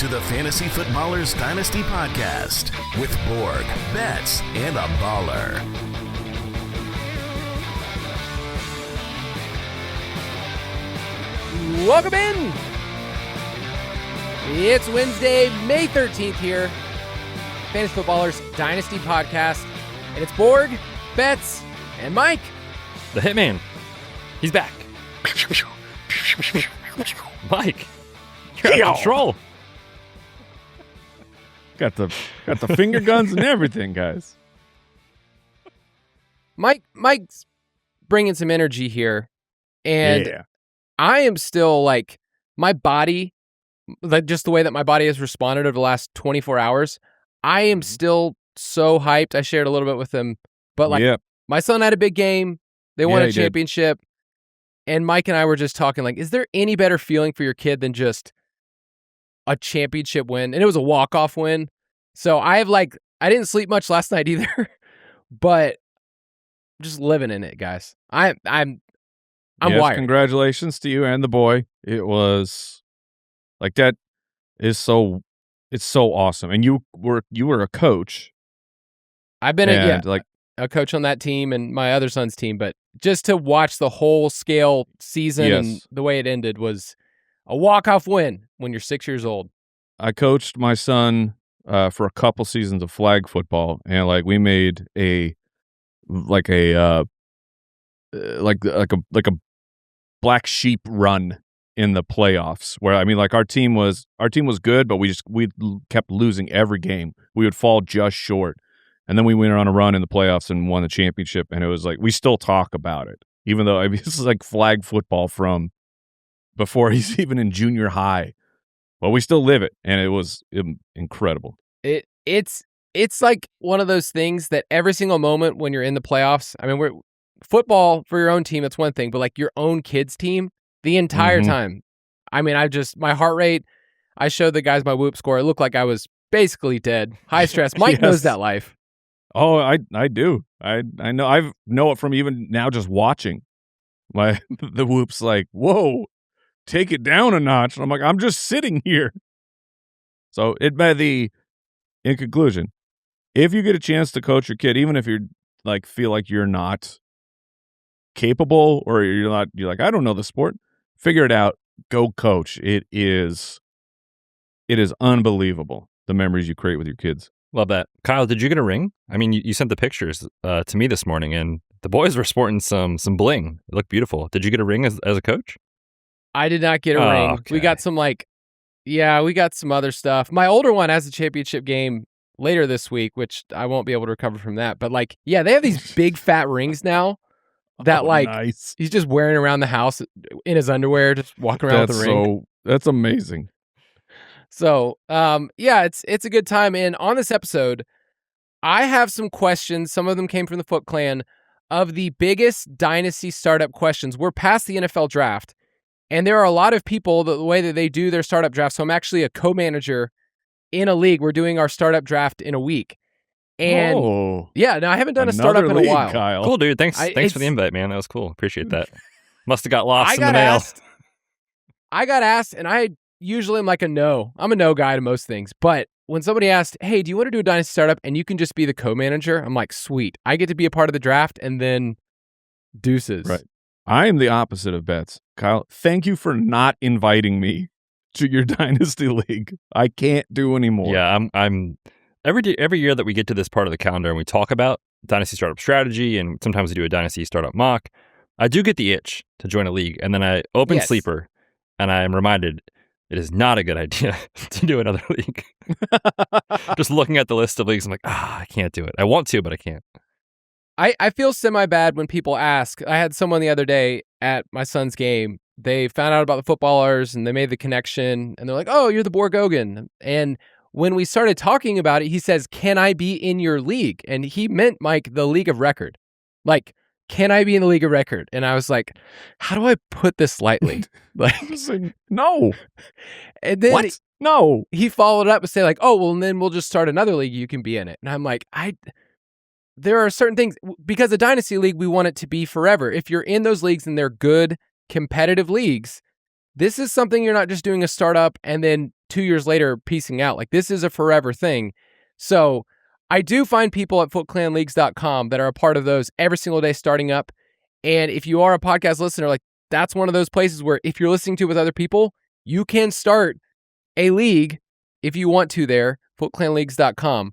to the Fantasy Footballers Dynasty Podcast with Borg, Betz, and a baller. Welcome in. It's Wednesday, May 13th here. Fantasy Footballers Dynasty Podcast. And it's Borg, Betz, and Mike. The Hitman. He's back. Mike, you're out of control. Got the finger guns and everything, guys. Mike's bringing some energy here. And Yeah. I am still like, my body, like just the way that my body has responded over the last 24 hours, I am still so hyped. I shared a little bit with him, but like my son had a big game. They won a championship. And Mike and I were just talking like, is there any better feeling for your kid than just a championship win? And it was a walk-off win. So I didn't sleep much last night either, but just living in it, guys. I'm wired. Congratulations to you and the boy. It was like that is so it's so awesome. And you were a coach. I've been a coach on that team and my other son's team, but just to watch the whole scale season and the way it ended was a walk-off win when you're 6 years old. I coached my son for a couple seasons of flag football, and like we made a black sheep run in the playoffs where I mean like our team was good, but we kept losing every game. We would fall just short. And then we went on a run in the playoffs and won the championship, and it was like we still talk about it, even though this is like flag football from before he's even in junior high. Well, we still live it, and it was incredible. It's like one of those things that every single moment when you're in the playoffs, I mean, football for your own team, it's one thing, but like your own kids' team, the entire time. I mean, my heart rate, I showed the guys my Whoop score. It looked like I was basically dead. High stress. Mike knows that life. Oh, I do. I know. I know it from even now just watching. The Whoop's like, whoa, take it down a notch. And I'm like, I'm just sitting here. So in conclusion, if you get a chance to coach your kid, even if you're like feel like you're not capable or you're like, I don't know the sport, figure it out. Go coach. It is unbelievable the memories you create with your kids. Love that. Kyle, did you get a ring? I mean, you sent the pictures to me this morning, and the boys were sporting some bling. It looked beautiful. Did you get a ring as a coach? I did not get a ring. Okay. We got some we got some other stuff. My older one has a championship game later this week, which I won't be able to recover from that. But they have these big fat rings now that nice. He's just wearing around the house in his underwear, just walking around with the ring. That's amazing. So, it's a good time. And on this episode, I have some questions. Some of them came from the Foot Clan of the biggest dynasty startup questions. We're past the NFL draft, and there are a lot of people the way that they do their startup draft. So I'm actually a co-manager in a league. We're doing our startup draft in a week. And I haven't done a startup in a while. Kyle. Cool, dude. Thanks for the invite, man. That was cool. Appreciate that. Must have got lost in the mail. I got asked, and usually I'm like a no. I'm a no guy to most things. But when somebody asked, hey, do you want to do a dynasty startup and you can just be the co-manager? I'm like, sweet. I get to be a part of the draft and then deuces. Right. I am the opposite of Betz. Kyle, thank you for not inviting me to your dynasty league. I can't do anymore. Yeah, I'm every year that we get to this part of the calendar and we talk about dynasty startup strategy, and sometimes we do a dynasty startup mock, I do get the itch to join a league, and then I open Sleeper and I am reminded it is not a good idea to do another league. Just looking at the list of leagues, I'm like, I can't do it. I want to, but I can't. I feel semi-bad when people ask. I had someone the other day at my son's game. They found out about the footballers, and they made the connection, and they're like, oh, you're the Borg. And when we started talking about it, he says, can I be in your league? And he meant, Mike, the league of record. Like, can I be in the league of record? And I was like, how do I put this lightly? No. And then what? No. He followed up and say like, oh, well, and then we'll just start another league. You can be in it. And I'm like, there are certain things, because a dynasty league, we want it to be forever. If you're in those leagues and they're good competitive leagues, this is something you're not just doing a startup and then 2 years later piecing out. Like, this is a forever thing. So I do find people at footclanleagues.com that are a part of those every single day starting up. And if you are a podcast listener, like, that's one of those places where if you're listening to it with other people, you can start a league if you want to there, footclanleagues.com.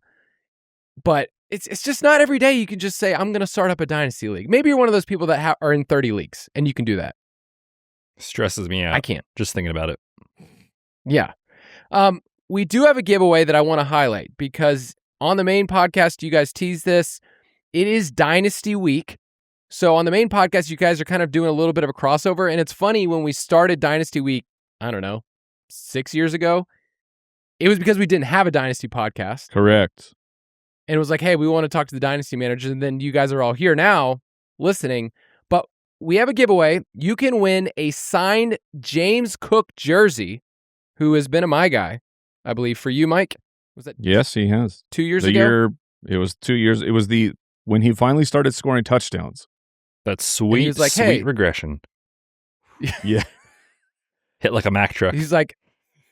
But it's just not every day you can just say, I'm going to start up a Dynasty league. Maybe you're one of those people that are in 30 leagues and you can do that. Stresses me out. I can't. Just thinking about it. Yeah. We do have a giveaway that I want to highlight because on the main podcast, you guys tease this. It is Dynasty Week. So on the main podcast, you guys are kind of doing a little bit of a crossover. And it's funny, when we started Dynasty Week, I don't know, 6 years ago, it was because we didn't have a Dynasty podcast. Correct. And it was like, hey, we want to talk to the Dynasty managers. And then you guys are all here now listening. But we have a giveaway. You can win a signed James Cook jersey, who has been a my guy, I believe, for you, Mike. Was that Yes, he has. 2 years ago? It was 2 years. It was when he finally started scoring touchdowns. That's sweet, he was like, sweet hey. regression. Yeah. Hit like a Mack truck. He's like,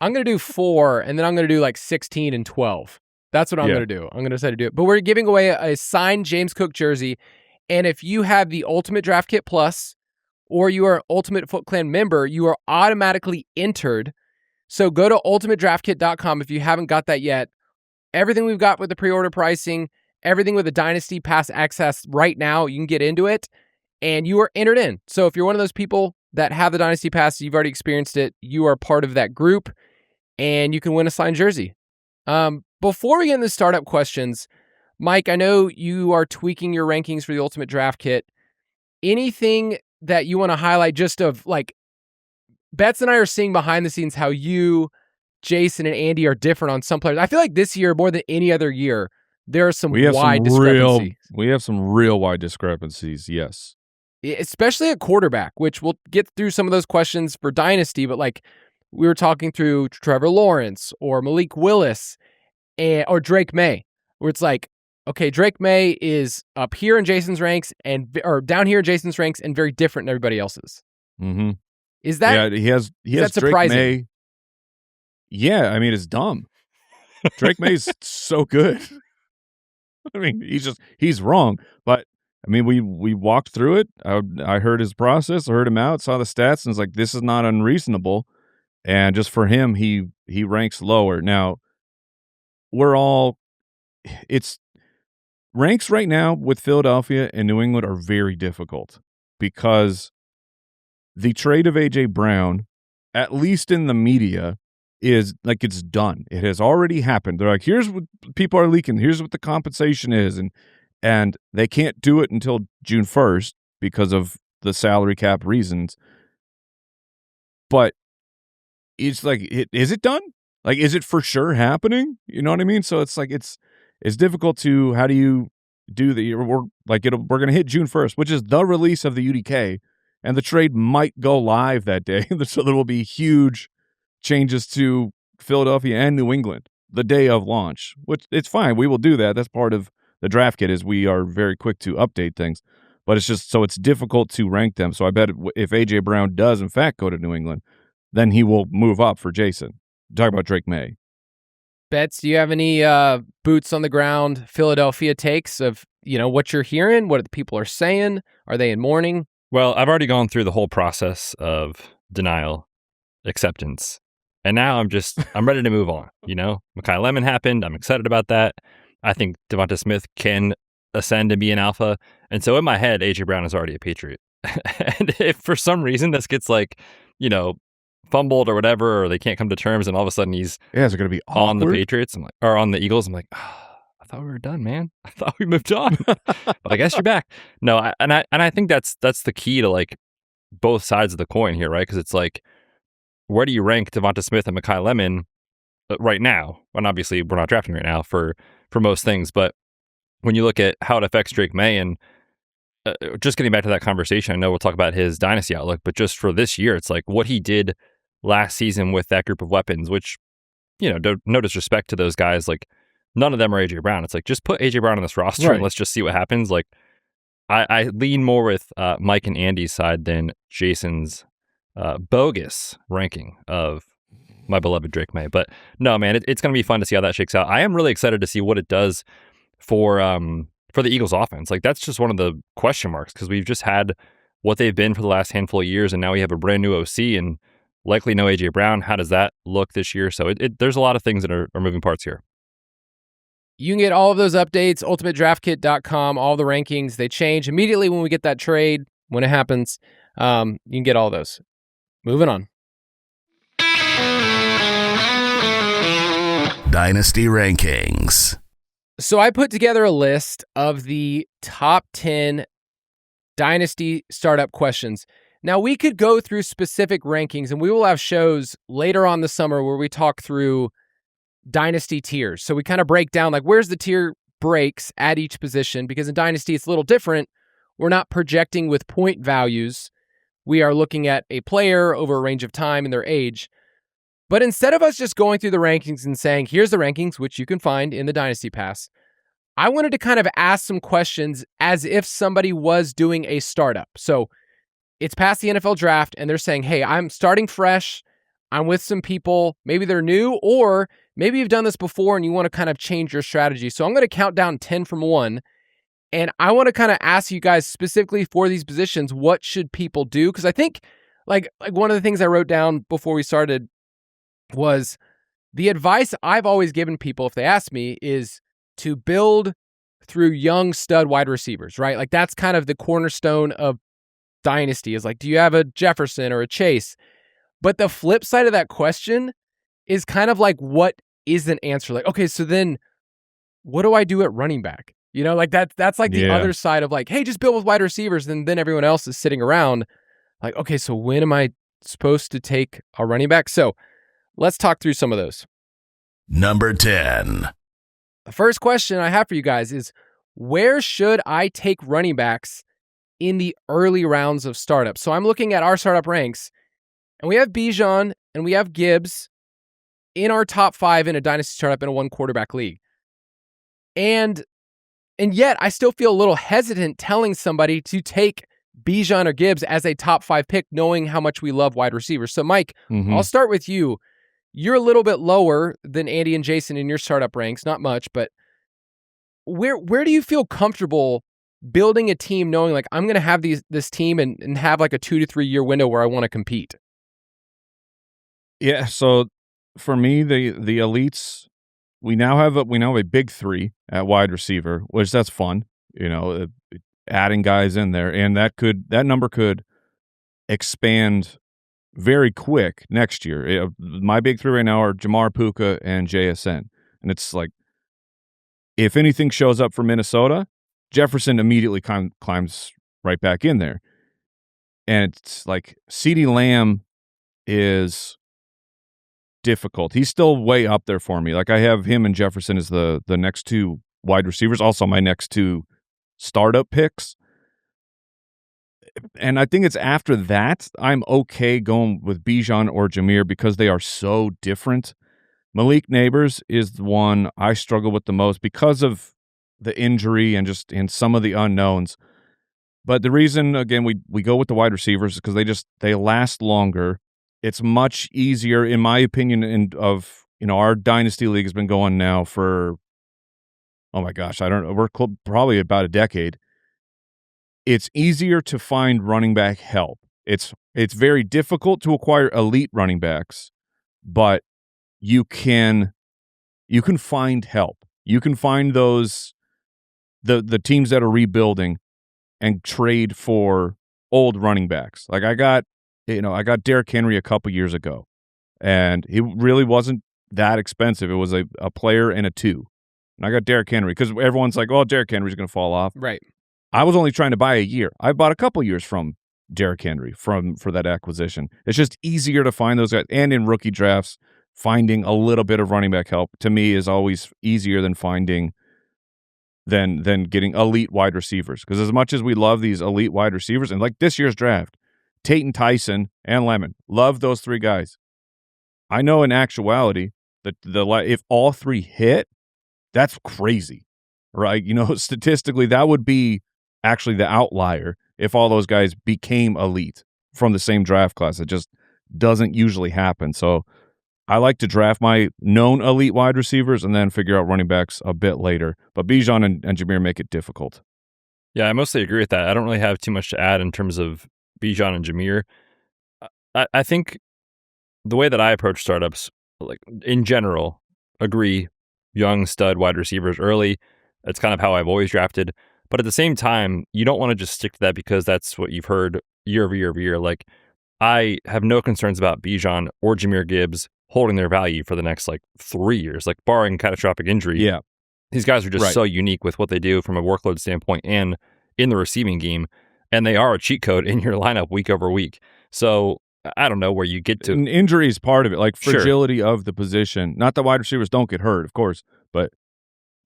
I'm going to do 4, and then I'm going to do like 16 and 12. That's what I'm going to do. I'm going to decide to do it. But we're giving away a signed James Cook jersey. And if you have the Ultimate Draft Kit Plus or you are an Ultimate Foot Clan member, you are automatically entered. So go to ultimatedraftkit.com if you haven't got that yet. Everything we've got with the pre-order pricing, everything with the Dynasty Pass access right now, you can get into it, and you are entered in. So if you're one of those people that have the Dynasty Pass, you've already experienced it, you are part of that group, and you can win a signed jersey. Before we get into startup questions, Mike, I know you are tweaking your rankings for the Ultimate Draft Kit. Anything that you want to highlight just of, like, Betz and I are seeing behind the scenes how you, Jason, and Andy are different on some players. I feel like this year, more than any other year, there are some wide discrepancies. We have some real wide discrepancies, yes. Especially at quarterback, which we'll get through some of those questions for Dynasty, but like we were talking through Trevor Lawrence or Malik Willis or Drake May, where it's like, okay, Drake May is up here in Jason's ranks or down here in Jason's ranks and very different than everybody else's. Mm-hmm. Is that? Yeah, he has Drake surprising? May. Yeah, I mean, it's dumb. Drake May's so good. I mean, he's wrong, but I mean, we walked through it. I heard his process, I heard him out, saw the stats, and was like, this is not unreasonable. And just for him, he ranks lower. Now, ranks right now with Philadelphia and New England are very difficult because the trade of A.J. Brown, at least in the media, is like it's done. It has already happened. They're like, here's what people are leaking. Here's what the compensation is. And they can't do it until June 1st because of the salary cap reasons. But it's like, is it done? Like, is it for sure happening? You know what I mean? So it's like, it's difficult to, how do you do we're going to hit June 1st, which is the release of the UDK, and the trade might go live that day. So there will be huge changes to Philadelphia and New England the day of launch, which it's fine. We will do that. That's part of the draft kit, is we are very quick to update things, but it's just, so it's difficult to rank them. So I bet if A.J. Brown does in fact go to New England, then he will move up for Jason. Talk about Drake May. Betz, do you have any boots on the ground Philadelphia takes of, what you're hearing, what the people are saying? Are they in mourning? Well, I've already gone through the whole process of denial, acceptance, and now I'm ready to move on. Mekhi Lemon happened. I'm excited about that. I think Devonta Smith can ascend and be an alpha. And so in my head, A.J. Brown is already a Patriot. And if for some reason this gets fumbled or whatever, or they can't come to terms, and all of a sudden he's is it going to be awkward? On the Patriots or on the Eagles, I'm like, I thought we were done, man. I thought we moved on. But I guess you're back. No, I think that's the key to like both sides of the coin here, right? Because it's like, where do you rank Devonta Smith and Mekhi Lemon right now? And obviously we're not drafting right now for most things, but when you look at how it affects Drake May, and just getting back to that conversation, I know we'll talk about his dynasty outlook, but just for this year, it's like what he did last season with that group of weapons, which, no disrespect to those guys, like none of them are A.J. Brown. It's like, just put A.J. Brown on this roster and let's just see what happens. Like, I lean more with Mike and Andy's side than Jason's bogus ranking of my beloved Drake May. But no, man, it's going to be fun to see how that shakes out. I am really excited to see what it does for the Eagles offense. Like, that's just one of the question marks, because we've just had what they've been for the last handful of years, and now we have a brand new OC and likely no A.J. Brown. How does that look this year? So there's a lot of things that are moving parts here. You can get all of those updates, ultimatedraftkit.com, all the rankings. They change immediately when we get that trade, when it happens. You can get all those. Moving on. Dynasty rankings. So I put together a list of the top 10 Dynasty startup questions. Now, we could go through specific rankings, and we will have shows later on this summer where we talk through Dynasty tiers. So we kind of break down, like, where's the tier breaks at each position, because in Dynasty, it's a little different. We're not projecting with point values. We are looking at a player over a range of time and their age. But instead of us just going through the rankings and saying, here's the rankings, which you can find in the Dynasty Pass, I wanted to kind of ask some questions as if somebody was doing a startup. So it's past the NFL draft, and they're saying, hey, I'm starting fresh. I'm with some people. Maybe they're new, or maybe you've done this before and you want to kind of change your strategy. So I'm going to count down 10 from 1. And I want to kind of ask you guys specifically for these positions, what should people do? Because I think like one of the things I wrote down before we started was the advice I've always given people if they ask me is to build through young stud wide receivers, right? Like, that's kind of the cornerstone of Dynasty, is like, do you have a Jefferson or a Chase? But the flip side of that question is kind of like, what is an answer? Like, okay, so then what do I do at running back? You know, like that's like the other side of like, hey, just build with wide receivers, and then everyone else is sitting around like, okay, so when am I supposed to take a running back? So let's talk through some of those. Number 10. The first question I have for you guys is, where should I take running backs in the early rounds of startup? So I'm looking at our startup ranks, and we have Bijan and we have Gibbs in our top 5 in a Dynasty startup in a 1-quarterback league. And yet I still feel a little hesitant telling somebody to take Bijan or Gibbs as a top 5 pick, knowing how much we love wide receivers. So Mike, I'll start with you. You're a little bit lower than Andy and Jason in your startup ranks, not much, but where do you feel comfortable building a team knowing like I'm going to have this team and have like a 2 to 3 year window where I want to compete? Yeah, so for me, the elites, we now have a big 3 at wide receiver, which that's fun, you know, adding guys in there, and that number could expand very quick next year. My big 3 right now are Jamar, Puka, and JSN, and it's like, if anything shows up for Minnesota, Jefferson immediately climbs right back in there, and it's like CeeDee Lamb is difficult. He's still way up there for me. Like, I have him and Jefferson as the next 2 wide receivers, also my next 2 startup picks. And I think it's after that I'm okay going with Bijan or Jameer because they are so different. Malik Neighbors is the one I struggle with the most because of the injury and some of the unknowns. But the reason, again, we go with the wide receivers is because they last longer. It's much easier, in my opinion, our Dynasty League has been going now for, oh my gosh, I don't know, we're probably about a decade. It's easier to find running back help. It's very difficult to acquire elite running backs, but you can find help. You can find those the teams that are rebuilding and trade for old running backs. Like I got Derrick Henry a couple years ago, and he really wasn't that expensive. It was a player and a 2. And I got Derrick Henry because everyone's like, "Oh, Derrick Henry's going to fall off." Right. I was only trying to buy a year. I bought a couple years from Derrick Henry for that acquisition. It's just easier to find those guys. And in rookie drafts, finding a little bit of running back help to me is always easier than getting elite wide receivers. Because as much as we love these elite wide receivers, and like this year's draft, Tate and Tyson and Lemon, love those 3 guys. I know in actuality that if all 3 hit, that's crazy, right? You know, statistically, that would be actually the outlier if all those guys became elite from the same draft class. It just doesn't usually happen. So I like to draft my known elite wide receivers and then figure out running backs a bit later. But Bijan and Jameer make it difficult. Yeah, I mostly agree with that. I don't really have too much to add in terms of Bijan and Jameer. I think the way that I approach startups, like in general, agree young stud wide receivers early. It's kind of how I've always drafted. But at the same time, you don't want to just stick to that because that's what you've heard year over year over year. Like, I have no concerns about Bijan or Jameer Gibbs holding their value for the next 3 years, barring catastrophic injury. Yeah. These guys are just so unique with what they do from a workload standpoint and in the receiving game. And they are a cheat code in your lineup week over week. So I don't know where you get to. And injury is part of it, fragility of the position. Not that wide receivers don't get hurt, of course, but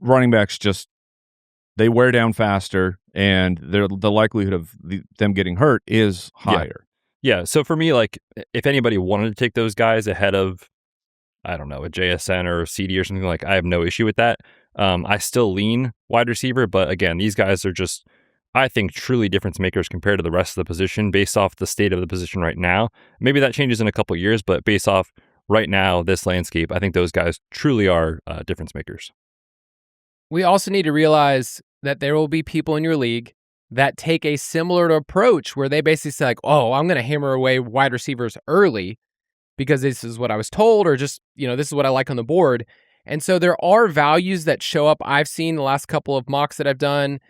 running backs just, they wear down faster, and the likelihood of them getting hurt is higher. Yeah. So for me, if anybody wanted to take those guys ahead of, I don't know, a JSN or a CD or something, I have no issue with that. I still lean wide receiver, but again, these guys are just, I think, truly difference makers compared to the rest of the position based off the state of the position right now. Maybe that changes in a couple of years, but based off right now, this landscape, I think those guys truly are difference makers. We also need to realize that there will be people in your league that take a similar approach where they basically say I'm going to hammer away wide receivers early because this is what I was told, or just, this is what I like on the board. And so there are values that show up. I've seen the last couple of mocks that I've done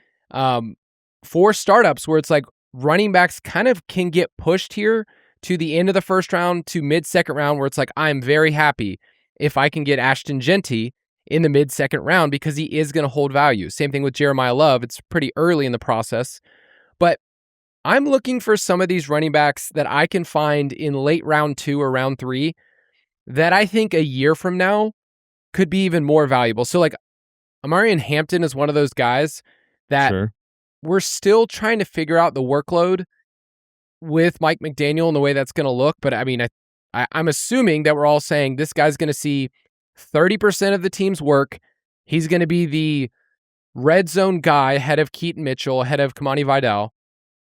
for startups where it's running backs kind of can get pushed here to the end of the first round to mid-second round, where it's I'm very happy if I can get Ashton Genty in the mid-second round because he is going to hold value. Same thing with Jeremiah Love. It's pretty early in the process. But I'm looking for some of these running backs that I can find in late round 2 or round 3 that I think a year from now could be even more valuable. So Amarian Hampton is one of those guys that we're still trying to figure out the workload with Mike McDaniel and the way that's going to look. But I mean, I'm assuming that we're all saying this guy's going to see 30% of the team's work. He's going to be the red zone guy ahead of Keaton Mitchell, ahead of Kamani Vidal.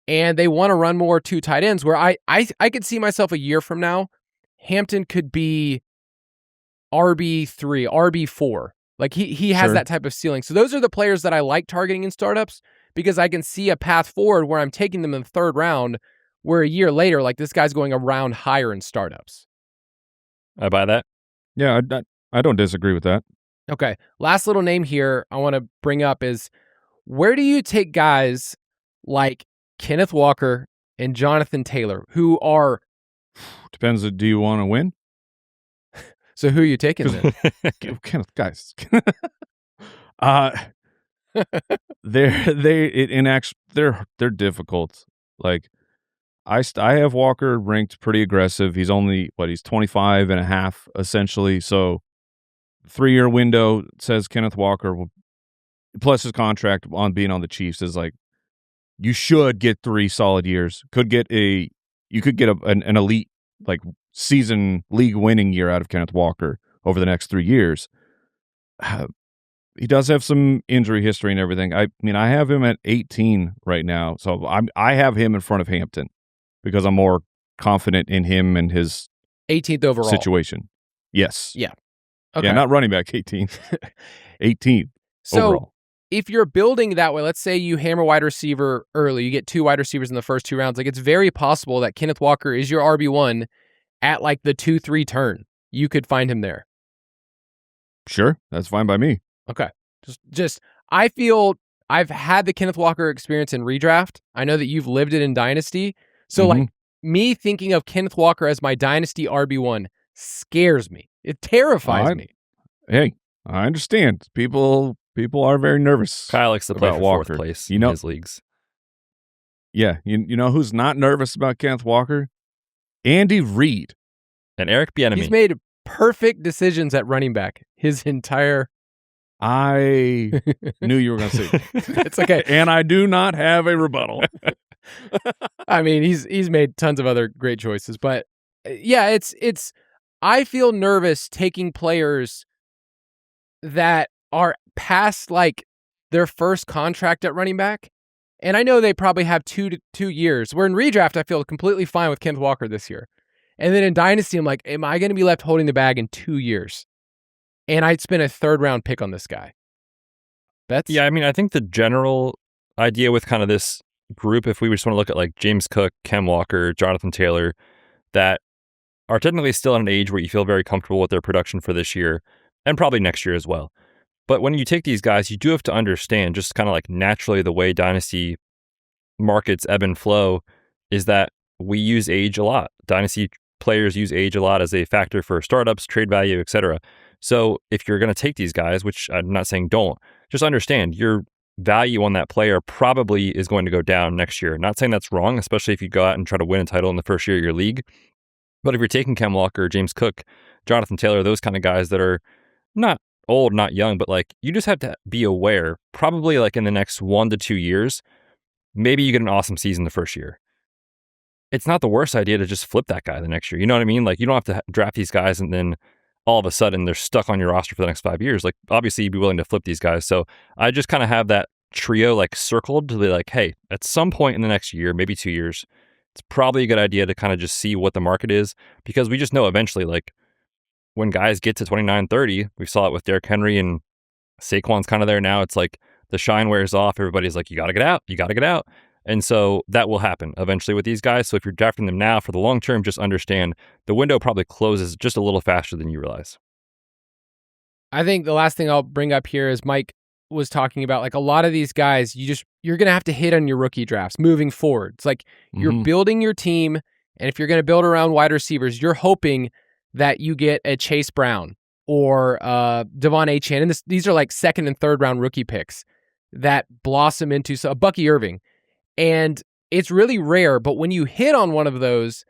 And they want to run more 2 tight ends where I could see myself a year from now, Hampton could be RB3, RB4. He has that type of ceiling. So those are the players that I like targeting in startups because I can see a path forward where I'm taking them in the 3rd round, where a year later, this guy's going a round higher in startups. I buy that. Yeah, I don't disagree with that. Okay. Last little name here I want to bring up is, where do you take guys like Kenneth Walker and Jonathan Taylor, who are... Depends, do you want to win? So who are you taking then? Kenneth, guys. They're difficult. I have Walker ranked pretty aggressive. He's only, he's 25 and a half essentially. So 3-year window says Kenneth Walker will, plus his contract on being on the Chiefs is you should get 3 solid years. You could get an elite season league winning year out of Kenneth Walker over the next 3 years. He does have some injury history and everything. I mean, I have him at 18 right now. So I have him in front of Hampton because I'm more confident in him and his 18th overall situation. Yes. Yeah. Okay. Yeah, not running back 18. 18 so overall. If you're building that way, let's say you hammer wide receiver early, you get 2 wide receivers in the first 2 rounds. It's very possible that Kenneth Walker is your RB1 at the 2-3 turn. You could find him there. Sure, that's fine by me. Okay. Just I feel I've had the Kenneth Walker experience in redraft. I know that you've lived it in Dynasty. So me thinking of Kenneth Walker as my Dynasty RB1 scares me. It terrifies me. Hey, I understand. People are very nervous. Kyle likes to play for Walker. 4th place in his leagues. Yeah, you know who's not nervous about Kenneth Walker? Andy Reid. And Eric Bieniemy. He's made perfect decisions at running back his entire... I knew you were going to say that. It's okay. And I do not have a rebuttal. I mean, he's made tons of other great choices, but yeah, it's I feel nervous taking players that are past their first contract at running back And I know they probably have 2 years. Where in redraft, I feel completely fine with Kenneth Walker this year. And then in Dynasty, I'm like, am I going to be left holding the bag in 2 years? And I'd spend a 3rd round pick on this guy. Betz? Yeah, I mean, I think the general idea with kind of this group, if we just want to look at like James Cook, Kem Walker, Jonathan Taylor, that are technically still at an age where you feel very comfortable with their production for this year and probably next year as well. But when you take these guys, you do have to understand just kind of like naturally the way Dynasty markets ebb and flow is that we use age a lot. Dynasty players use age a lot as a factor for startups, trade value, etc. So if you're going to take these guys, which I'm not saying don't, just understand your value on that player probably is going to go down next year. Not saying that's wrong, especially if you go out and try to win a title in the first year of your league. But if you're taking Kem Walker, James Cook, Jonathan Taylor, those kind of guys that are not old, not young, but like you just have to be aware, probably like in the next 1 to 2 years, maybe you get an awesome season the first year. It's not the worst idea to just flip that guy the next year. You know what I mean? Like you don't have to draft these guys and then all of a sudden they're stuck on your roster for the next 5 years. Like obviously you'd be willing to flip these guys. So I just kind of have that trio like circled to be like, hey, at some point in the next year, maybe 2 years, it's probably a good idea to kind of just see what the market is, because we just know eventually, like when guys get to 29, 30, we saw it with Derrick Henry and Saquon's kind of there now. It's like the shine wears off. Everybody's like, you got to get out. You got to get out. And so that will happen eventually with these guys. So if you're drafting them now for the long term, just understand the window probably closes just a little faster than you realize. I think the last thing I'll bring up here is Mike was talking about, like a lot of these guys, you're going to have to hit on your rookie drafts moving forward. It's like you're building your team, and if you're going to build around wide receivers, you're hoping that you get a Chase Brown or Devon Achane. And these are like 2nd and 3rd round rookie picks that blossom into a Bucky Irving. And it's really rare, but when you hit on one of those,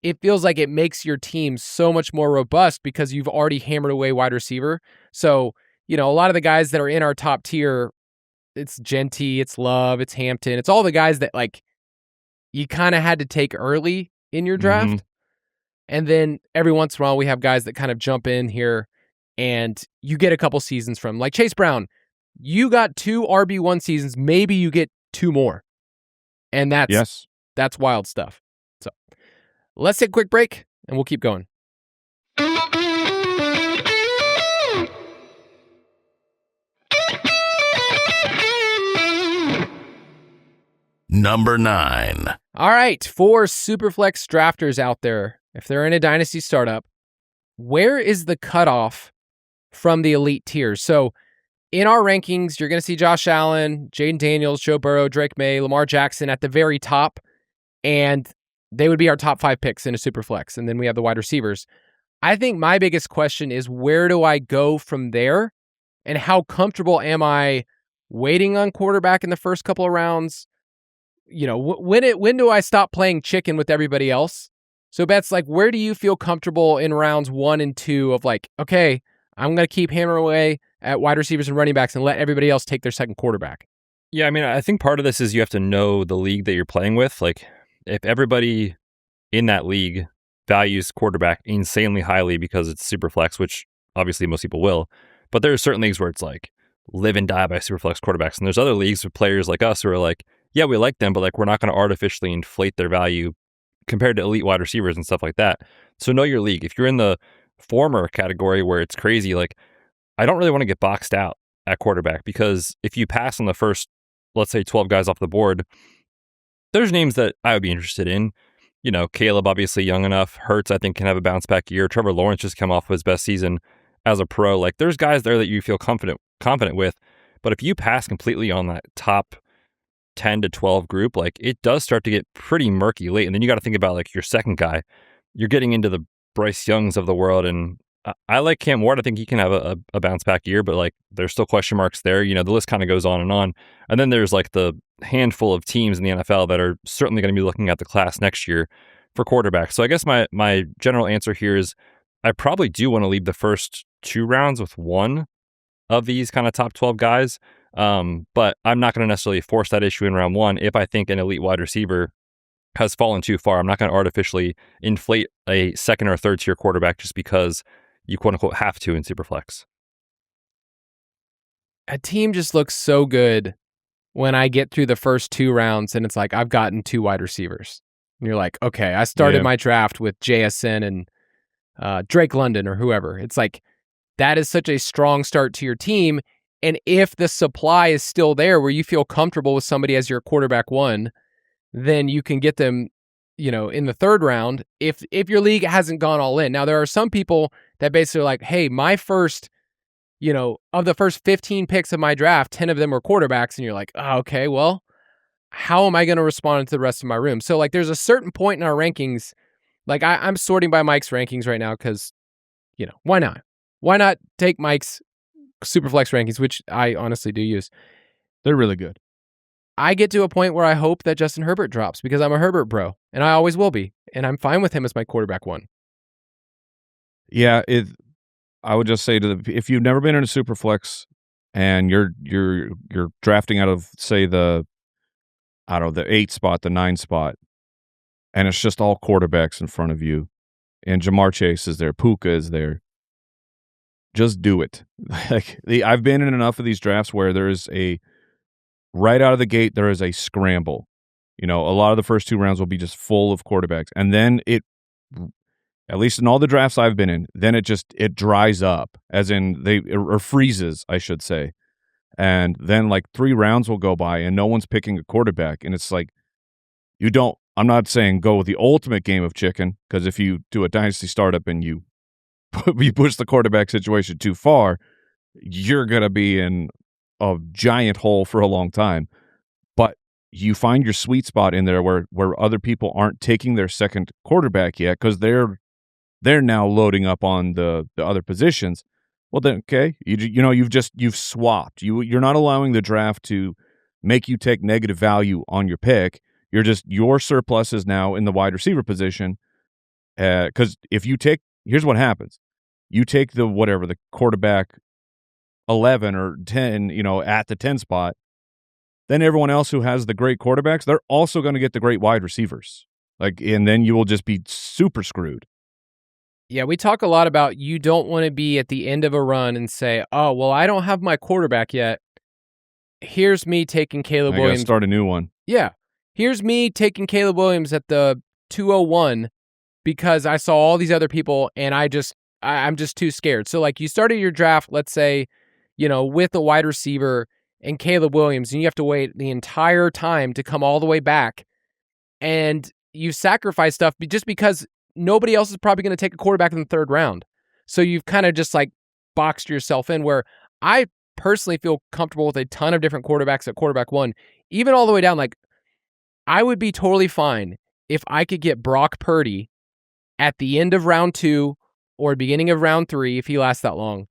it feels like it makes your team so much more robust because you've already hammered away wide receiver. So, a lot of the guys that are in our top tier, it's Genty, it's Love, it's Hampton. It's all the guys that like you kind of had to take early in your draft. And then every once in a while, we have guys that kind of jump in here and you get a couple seasons from, like Chase Brown. You got 2 RB1 seasons. Maybe you get 2 more. And that's wild stuff. So let's take a quick break and we'll keep going. Number 9. All right, for SuperFlex drafters out there, if they're in a Dynasty startup, where is the cutoff from the elite tiers? So in our rankings, you're going to see Josh Allen, Jaden Daniels, Joe Burrow, Drake May, Lamar Jackson at the very top, and they would be our top 5 picks in a SuperFlex, and then we have the wide receivers. I think my biggest question is, where do I go from there, and how comfortable am I waiting on quarterback in the first couple of rounds? When do I stop playing chicken with everybody else? So Betz, like, where do you feel comfortable in rounds 1 and 2 of like, okay, I'm going to keep hammering away at wide receivers and running backs and let everybody else take their second quarterback? Yeah, I mean, I think part of this is you have to know the league that you're playing with. Like, if everybody in that league values quarterback insanely highly because it's SuperFlex, which obviously most people will, but there are certain leagues where it's like live and die by SuperFlex quarterbacks. And there's other leagues with players like us who are like, yeah, we like them, but like we're not going to artificially inflate their value compared to elite wide receivers and stuff like that. So know your league. If you're in the former category where it's crazy, like I don't really want to get boxed out at quarterback, because if you pass on the first, let's say 12 guys off the board, there's names that I would be interested in. Caleb, obviously young enough. Hurts, I think, can have a bounce back year. Trevor Lawrence just come off his best season as a pro. Like there's guys there that you feel confident with. But if you pass completely on that top 10 to 12 group, like it does start to get pretty murky late. And then you got to think about like your second guy. You're getting into the Bryce Youngs of the world. And I like Cam Ward. I think he can have a bounce back year, but like there's still question marks there. The list kind of goes on. And then there's like the handful of teams in the NFL that are certainly going to be looking at the class next year for quarterbacks. So I guess my general answer here is I probably do want to leave the first 2 rounds with one of these kind of top 12 guys. But I'm not going to necessarily force that issue in round 1 if I think an elite wide receiver has fallen too far. I'm not going to artificially inflate a second or third tier quarterback just because you quote unquote have to in SuperFlex. A team just looks so good when I get through the first 2 rounds and it's like I've gotten 2 wide receivers. And you're like, okay, I started my draft with JSN and Drake London or whoever. It's like that is such a strong start to your team. And if the supply is still there where you feel comfortable with somebody as your quarterback 1, then you can get them, in the 3rd round if your league hasn't gone all in. Now, there are some people that basically are like, hey, my first, of the first 15 picks of my draft, 10 of them were quarterbacks. And you're like, oh, okay, well, how am I going to respond to the rest of my room? So, like, there's a certain point in our rankings. Like, I'm sorting by Mike's rankings right now because, why not? Why not take Mike's SuperFlex rankings, which I honestly do use? They're really good. I get to a point where I hope that Justin Herbert drops because I'm a Herbert bro, and I always will be, and I'm fine with him as my quarterback 1. Yeah, I would just say if you've never been in a SuperFlex and you're drafting out of, say, the 8 spot, the 9 spot, and it's just all quarterbacks in front of you, and Jamar Chase is there, Puka is there, just do it. Like I've been in enough of these drafts where there is right out of the gate, there is a scramble. A lot of the first 2 rounds will be just full of quarterbacks. And then at least in all the drafts I've been in, then it dries up, as in or freezes, I should say. And then like 3 rounds will go by and no one's picking a quarterback. And it's like, I'm not saying go with the ultimate game of chicken, because if you do a dynasty startup and you push the quarterback situation too far, you're going to be in a giant hole for a long time. But you find your sweet spot in there where other people aren't taking their second quarterback yet because they're now loading up on the other positions. Well, then, okay, you've swapped. You're not allowing the draft to make you take negative value on your pick. Your surplus is now in the wide receiver position. Because here's what happens. You take the quarterback 11 or 10, at the 10 spot, then everyone else who has the great quarterbacks, they're also going to get the great wide receivers. And then you will just be super screwed. Yeah, we talk a lot about you don't want to be at the end of a run and say, oh, well, I don't have my quarterback yet. Here's me taking Caleb Williams. Start a new one. Yeah. Here's me taking Caleb Williams at the 201 because I saw all these other people and I'm just too scared. So like you started your draft, let's say, with a wide receiver and Caleb Williams, and you have to wait the entire time to come all the way back, and you sacrifice stuff just because nobody else is probably going to take a quarterback in the 3rd round. So you've kind of just like boxed yourself in, where I personally feel comfortable with a ton of different quarterbacks at quarterback 1, even all the way down. Like I would be totally fine if I could get Brock Purdy at the end of round 2 or beginning of round 3, if he lasts that long,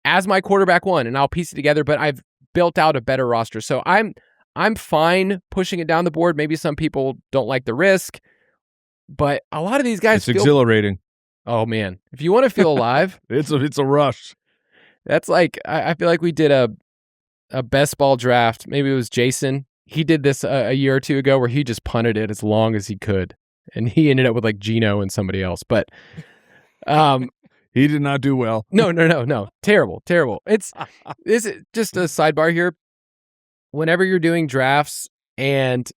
as my quarterback 1, and I'll piece it together, but I've built out a better roster. So I'm fine pushing it down the board. Maybe some people don't like the risk, but a lot of these guys It's exhilarating. Oh man, if you want to feel alive, it's a rush. That's like I feel like we did a best ball draft. Maybe it was Jason. He did this a year or 2 ago where he just punted it as long as he could, and he ended up with like Gino and somebody else. But he did not do well. No. Terrible. It's just a sidebar here. Whenever you're doing drafts and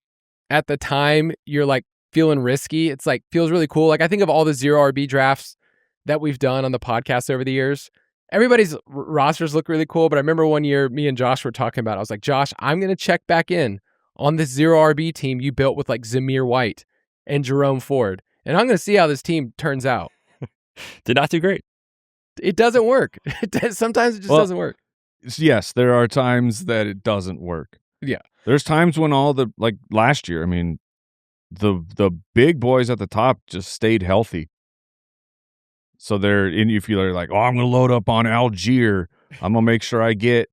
at the time you're like feeling risky, it's like feels really cool. Like I think of all the 0 RB drafts that we've done on the podcast over the years. Everybody's rosters look really cool, but I remember one year me and Josh were talking about it. I was like, Josh, I'm going to check back in on this 0 RB team you built with like Zamir White and Jerome Ford, and I'm going to see how this team turns out. Did not do great. It doesn't work. Sometimes it just doesn't work. Yes, there are times that it doesn't work. Yeah. There's times when like last year, I mean, the big boys at the top just stayed healthy. So if you're like, oh, I'm going to load up on Algier, I'm going to make sure I get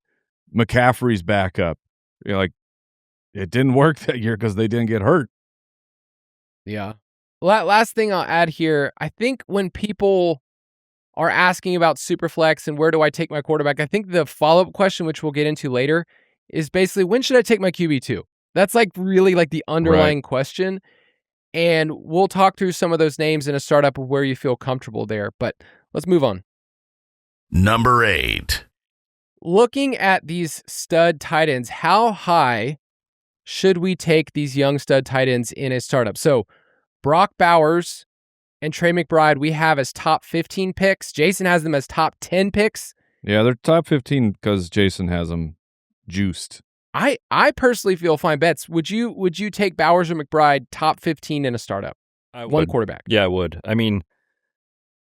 McCaffrey's backup. Like, it didn't work that year because they didn't get hurt. Yeah. Last thing I'll add here, I think when people are asking about SuperFlex and where do I take my quarterback, I think the follow-up question, which we'll get into later, is basically when should I take my QB2? That's like really like the underlying question. And we'll talk through some of those names in a startup of where you feel comfortable there. But let's move on. Number 8. looking at these stud tight ends, how high should we take these young stud tight ends in a startup? So Brock Bowers and Trey McBride we have as top 15 picks. Jason has them as top 10 picks. Yeah, they're top 15 because Jason has them juiced. I personally feel fine. Betz, would you take Bowers or McBride top 15 in a startup? One quarterback. Yeah, I would. I mean,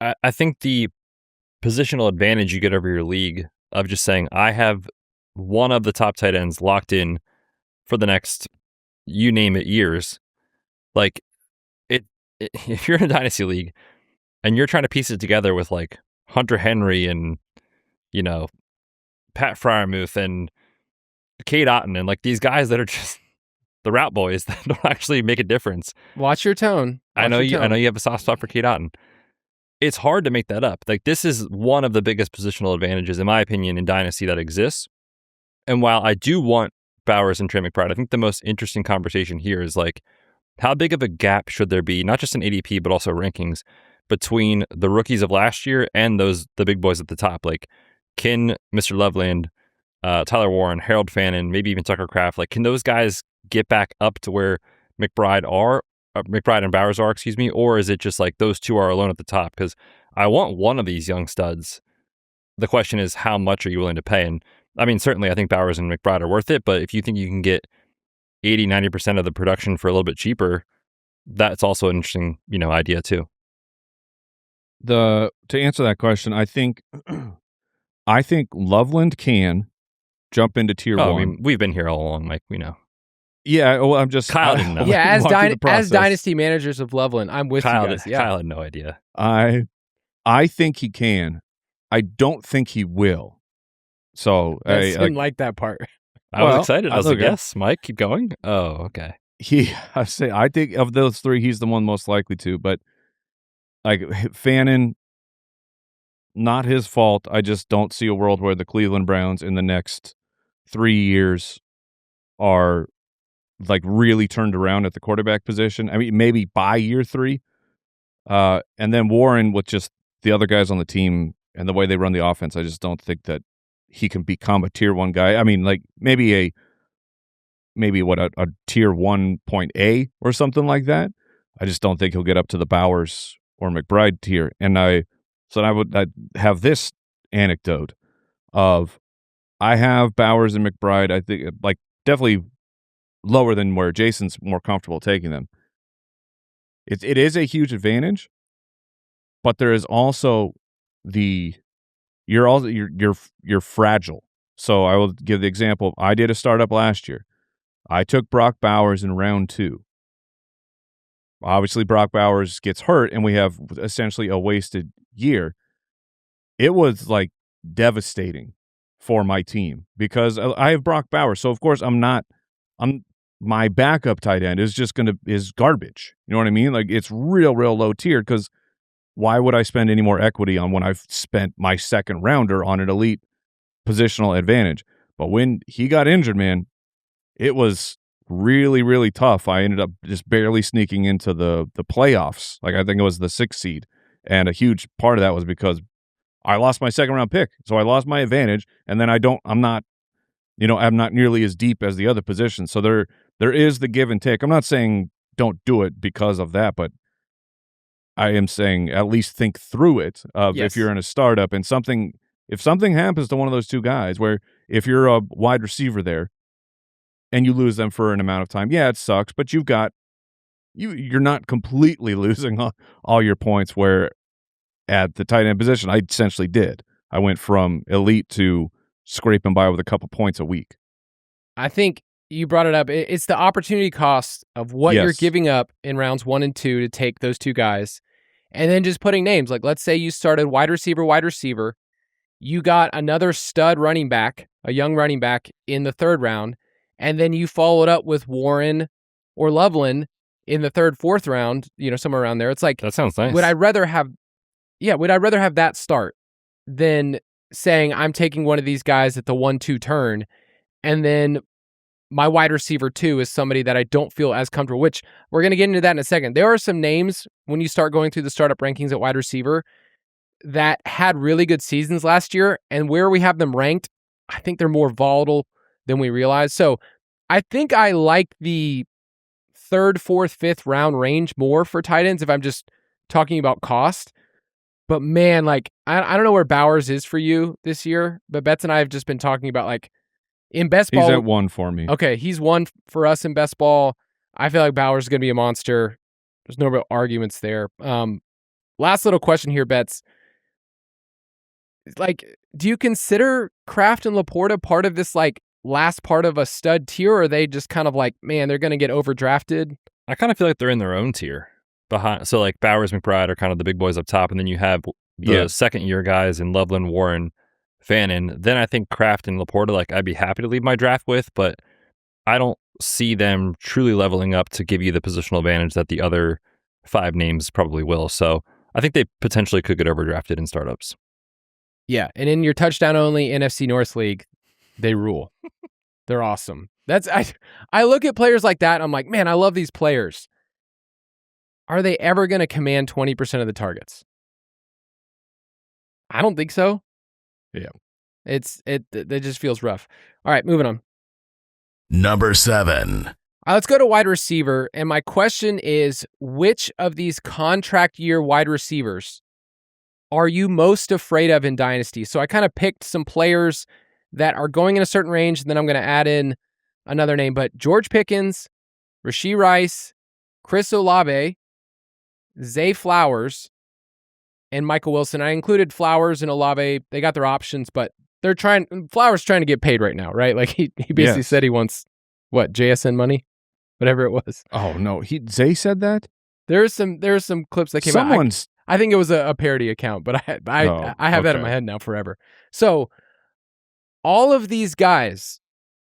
I think the positional advantage you get over your league of just saying, I have one of the top tight ends locked in for the next, you name it, years. Like, if you're in a dynasty league and you're trying to piece it together with like Hunter Henry and, Pat Freiermuth and Cade Otton and like these guys that are just the route boys that don't actually make a difference. Watch your tone. I know you have a soft spot for Cade Otton. It's hard to make that up. Like, this is one of the biggest positional advantages, in my opinion, in Dynasty that exists. And while I do want Bowers and Trey McBride, I think the most interesting conversation here is like, how big of a gap should there be, not just in ADP, but also rankings, between the rookies of last year and the big boys at the top? Like, can Mr. Loveland, Tyler Warren, Harold Fannin, maybe even Tucker Kraft, like, can those guys get back up to where McBride and Bowers are, or is it just like those two are alone at the top? Because I want one of these young studs. The question is, how much are you willing to pay? And I mean, certainly I think Bowers and McBride are worth it, but if you think you can get 80-90% of the production for a little bit cheaper, that's also an interesting, idea too. To answer that question, I think Loveland can jump into tier 1. I mean, we've been here all along, Mike. We know. Yeah, well, I'm just Kyle didn't know. Yeah, as dynasty managers of Loveland, I'm with you guys. Yeah. Kyle had no idea. I think he can. I don't think he will. So I didn't like that part. I was excited. I was like, yes, Mike, keep going. Oh, okay. I think of those three, he's the one most likely to. But like Fannin, not his fault. I just don't see a world where the Cleveland Browns in the next 3 years are like really turned around at the quarterback position. I mean, maybe by year 3. And then Warren, with just the other guys on the team and the way they run the offense, I just don't think that he can become a tier 1 guy. I mean, like maybe a tier 1.A or something like that. I just don't think he'll get up to the Bowers or McBride tier. And I'd have this anecdote of, I have Bowers and McBride, I think, like, definitely lower than where Jason's more comfortable taking them. It is a huge advantage, but there is also you're fragile. So I will give the example of, I did a startup last year. I took Brock Bowers in round 2. Obviously, Brock Bowers gets hurt, and we have essentially a wasted year. It was like devastating for my team because I have Brock Bowers. So of course my backup tight end is garbage. You know what I mean? Like, it's real low tier, because why would I spend any more equity on when I've spent my second rounder on an elite positional advantage? But when he got injured, man, it was really, really tough. I ended up just barely sneaking into the playoffs. Like, I think it was the 6th seed. And a huge part of that was because I lost my second round pick. So I lost my advantage. And then I'm not nearly as deep as the other positions. So there is the give and take. I'm not saying don't do it because of that, but I am saying at least think through it if you're in a startup and if something happens to one of those two guys, where if you're a wide receiver there and you lose them for an amount of time, yeah, it sucks, but you're not completely losing all your points, where at the tight end position, I essentially did. I went from elite to scraping by with a couple points a week. I think you brought it up. It's the opportunity cost of what you're giving up in rounds 1 and 2 to take those two guys. And then just putting names. Like, let's say you started wide receiver. You got another stud running back, a young running back in the 3rd round. And then you followed up with Warren or Loveland in the 3rd, 4th round, somewhere around there. It's like, that sounds nice. Would I rather have that start than saying I'm taking one of these guys at the 1-2 turn, and then my wide receiver 2 is somebody that I don't feel as comfortable, which we're going to get into that in a second. There are some names when you start going through the startup rankings at wide receiver that had really good seasons last year, and where we have them ranked, I think they're more volatile than we realize. So I think I like the 3rd, 4th, 5th round range more for tight ends if I'm just talking about cost. But man, like I don't know where Bowers is for you this year, but Betz and I have just been talking about like in best ball. He's at 1 for me. Okay, he's 1 for us in best ball. I feel like Bowers is going to be a monster. There's no real arguments there. Last little question here, Betz. Like, do you consider Kraft and Laporta part of this like last part of a stud tier, or are they just kind of like, man, they're going to get overdrafted? I kind of feel like they're in their own tier behind. So like Bowers, McBride are kind of the big boys up top, and then you have the second year guys in Loveland, Warren, Fannin. Then I think Kraft and Laporta, like I'd be happy to leave my draft with, but I don't see them truly leveling up to give you the positional advantage that the other 5 names probably will. So I think they potentially could get overdrafted in startups. Yeah, and in your touchdown only NFC North League, they rule. They're awesome. I look at players like that, and I'm like, man, I love these players. Are they ever going to command 20% of the targets? I don't think so. Yeah. It just feels rough. All right, moving on. Number 7. Let's go to wide receiver, and my question is, which of these contract year wide receivers are you most afraid of in Dynasty? So I kind of picked some players that are going in a certain range, and then I'm going to add in another name. But George Pickens, Rashee Rice, Chris Olave, Zay Flowers, and Michael Wilson. I included Flowers and Olave. They got their options, but Flowers trying to get paid right now, right? Like he basically said he wants, what, JSN money? Whatever it was. Oh, no. Zay said that? There's some clips that came out. I think it was a parody account, but I have that in my head now forever. So all of these guys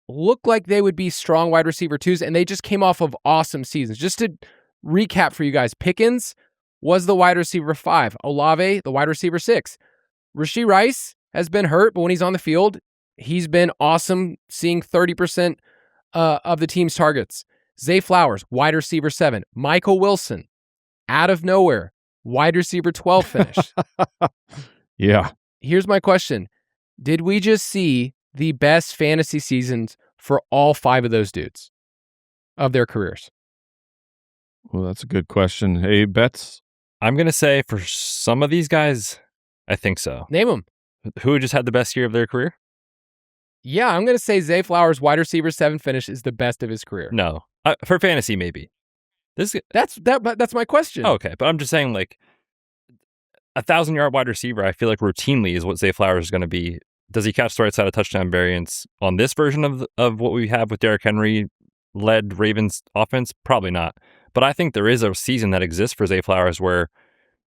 look like they would be strong wide receiver 2s, and they just came off of awesome seasons. Just to recap for you guys, Pickens was the wide receiver 5. Olave, the wide receiver 6. Rashee Rice has been hurt, but when he's on the field, he's been awesome, seeing 30% of the team's targets. Zay Flowers, wide receiver 7. Michael Wilson, out of nowhere, wide receiver 12 finish. Yeah. Here's my question. Did we just see the best fantasy seasons for all 5 of those dudes of their careers? Well, that's a good question. Hey, Betz? I'm going to say for some of these guys, I think so. Name them. Who just had the best year of their career? Yeah, I'm going to say Zay Flowers, wide receiver 7 finish is the best of his career. No. For fantasy, maybe. That's my question. Okay, but I'm just saying, like, 1,000-yard wide receiver, I feel like routinely is what Zay Flowers is going to be. Does he catch the right side of touchdown variance on this version of what we have with Derrick Henry-led Ravens offense? Probably not. But I think there is a season that exists for Zay Flowers where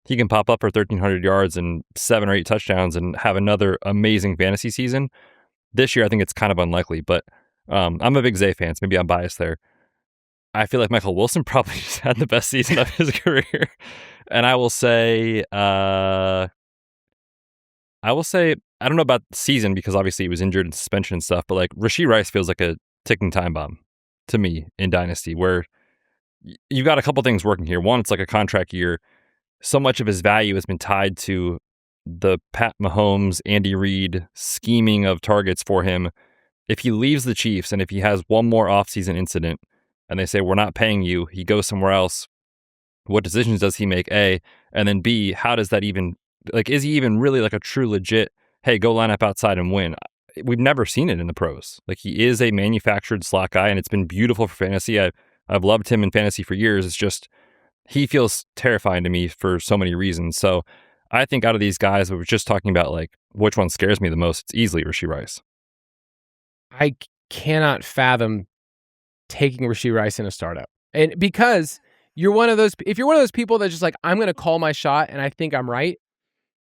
he can pop up for 1,300 yards and 7 or 8 touchdowns and have another amazing fantasy season. This year, I think it's kind of unlikely, but I'm a big Zay fan, so maybe I'm biased there. I feel like Michael Wilson probably just had the best season of his career. And I will say, I don't know about the season because obviously he was injured and suspension and stuff, but like Rashee Rice feels like a ticking time bomb to me in Dynasty, where you've got a couple things working here. One, it's like a contract year. So much of his value has been tied to the Pat Mahomes, Andy Reid scheming of targets for him. If he leaves the Chiefs and if he has one more offseason incident and they say, we're not paying you, he goes somewhere else, what decisions does he make, A? And then B, how does that even, like, is he even really like a true legit, hey, go line up outside and win? We've never seen it in the pros. Like, he is a manufactured slot guy, and it's been beautiful for fantasy. I've loved him in fantasy for years. It's just, he feels terrifying to me for so many reasons. So I think out of these guys, we were just talking about, like, which one scares me the most, it's easily Rashee Rice. I cannot fathom taking Rashee Rice in a startup. And because if you're one of those people that's just like, I'm going to call my shot and I think I'm right,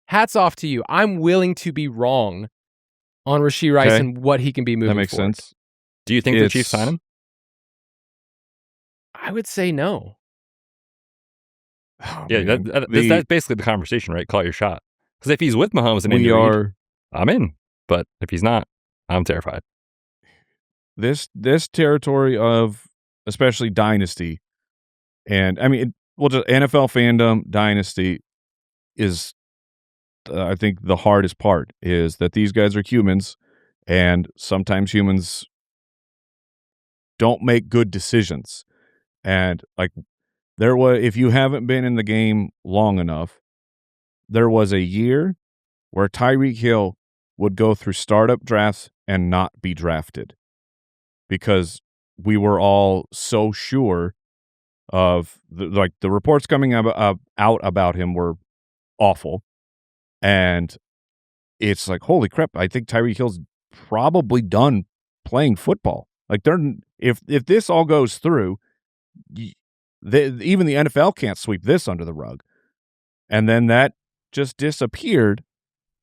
hats off to you. I'm willing to be wrong on Rashee Rice and what he can be moving forward. That makes sense. Do you think the Chiefs sign him? I would say no. Oh, yeah, that's basically the conversation, right? Call your shot. Because if he's with Mahomes and Andy Reid, I'm in. But if he's not, I'm terrified. This territory of especially Dynasty, and I mean, just NFL fandom, Dynasty is, I think the hardest part is that these guys are humans, And sometimes humans don't make good decisions. And like if you haven't been in the game long enough, there was a year where Tyreek Hill would go through startup drafts and not be drafted because we were all so sure of the reports coming out about him were awful. And it's like, holy crap, I think Tyreek Hill's probably done playing football. Like if this all goes through, even the NFL can't sweep this under the rug. And then that just disappeared.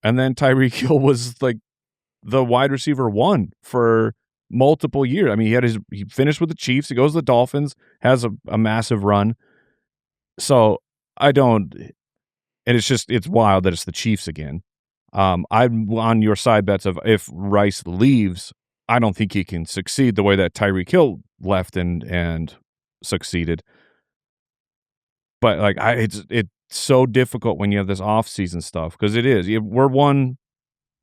And then Tyreek Hill was like the wide receiver 1 for multiple years. I mean, he finished with the Chiefs. He goes to the Dolphins, has a massive run. So and it's wild that it's the Chiefs again. I'm on your side, Betz, of if Rice leaves, I don't think he can succeed the way that Tyreek Hill left and succeeded. But like it's so difficult when you have this off-season stuff because it is. We're one.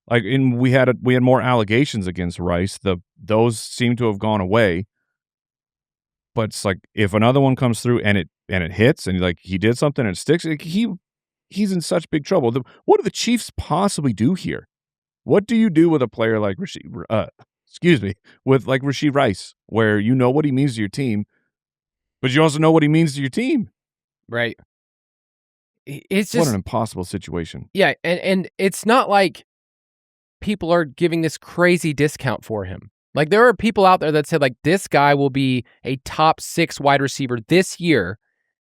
Like we had more allegations against Rice. Those seem to have gone away. But it's like if another one comes through and it hits and like he did something and it sticks, like he's in such big trouble. What do the Chiefs possibly do here? What do you do with a player like Rashee Rice, where you know what he means to your team, but you also know what he means to your team? Right. It's just what an impossible situation. Yeah, and it's not like people are giving this crazy discount for him. Like there are people out there that said like this guy will be a top 6 wide receiver this year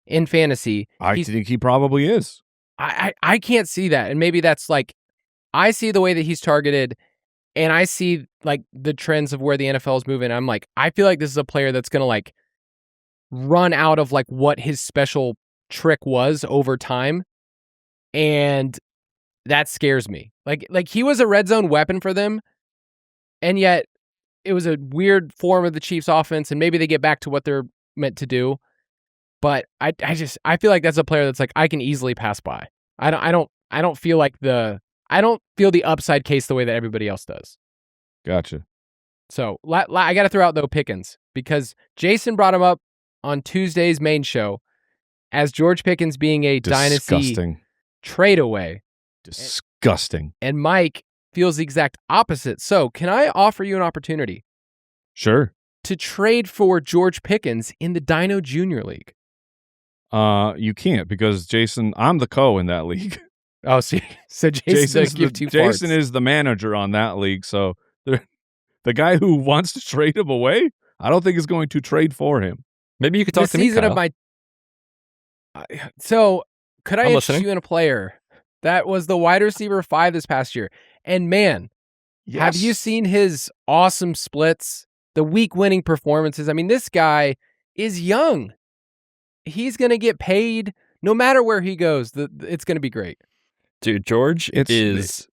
in fantasy. I think he probably is. I can't see that. And maybe that's like I see the way that he's targeted and I see like the trends of where the NFL is moving. I'm like, I feel like this is a player that's going to like run out of like what his special trick was over time. And that scares me. Like he was a red zone weapon for them. And yet it was a weird form of the Chiefs offense. And maybe they get back to what they're meant to do. But I feel like that's a player that's like, I can easily pass by. I don't feel the upside case the way that everybody else does. Gotcha. So I got to throw out though Pickens because Jason brought him up on Tuesday's main show as George Pickens being a Dynasty trade away. Disgusting. And Mike feels the exact opposite. So can I offer you an opportunity? Sure. To trade for George Pickens in the Dino Junior League? You can't because Jason, I'm the co in that league. Oh, so Jason is the manager on that league. So the guy who wants to trade him away, I don't think is going to trade for him. Maybe you could talk to me, Kyle. So could I interest you in a player that was the wide receiver 5 this past year? And man, yes. Have you seen his awesome splits? The week winning performances. I mean, this guy is young. He's going to get paid no matter where he goes. It's going to be great. Dude, George is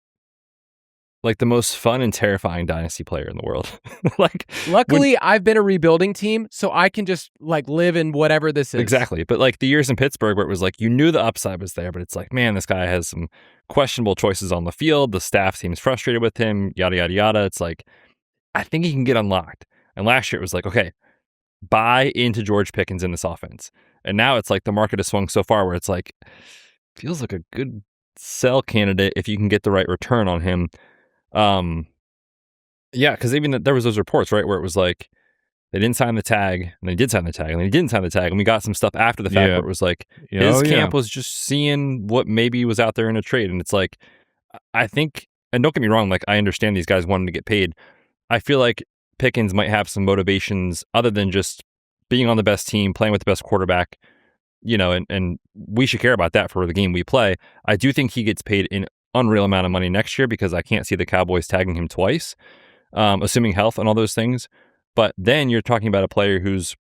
like the most fun and terrifying Dynasty player in the world. Luckily, I've been a rebuilding team, so I can just like live in whatever this is. Exactly. But like the years in Pittsburgh where it was like, you knew the upside was there, but it's like, man, this guy has some questionable choices on the field. The staff seems frustrated with him, yada, yada, yada. It's like, I think he can get unlocked. And last year it was like, okay, buy into George Pickens in this offense. And now it's like the market has swung so far where it's like, feels like a good sell candidate if you can get the right return on him. Yeah, because even there was those reports, right, where it was like they didn't sign the tag, and they did sign the tag, and they didn't sign the tag, and we got some stuff after the fact where it was like his camp was just seeing what maybe was out there in a trade. And it's like, I think, and don't get me wrong, like I understand these guys wanting to get paid. I feel like Pickens might have some motivations other than just being on the best team, playing with the best quarterback, and we should care about that for the game we play. I do think he gets paid an unreal amount of money next year because I can't see the Cowboys tagging him twice, assuming health and all those things. But then you're talking about a player who's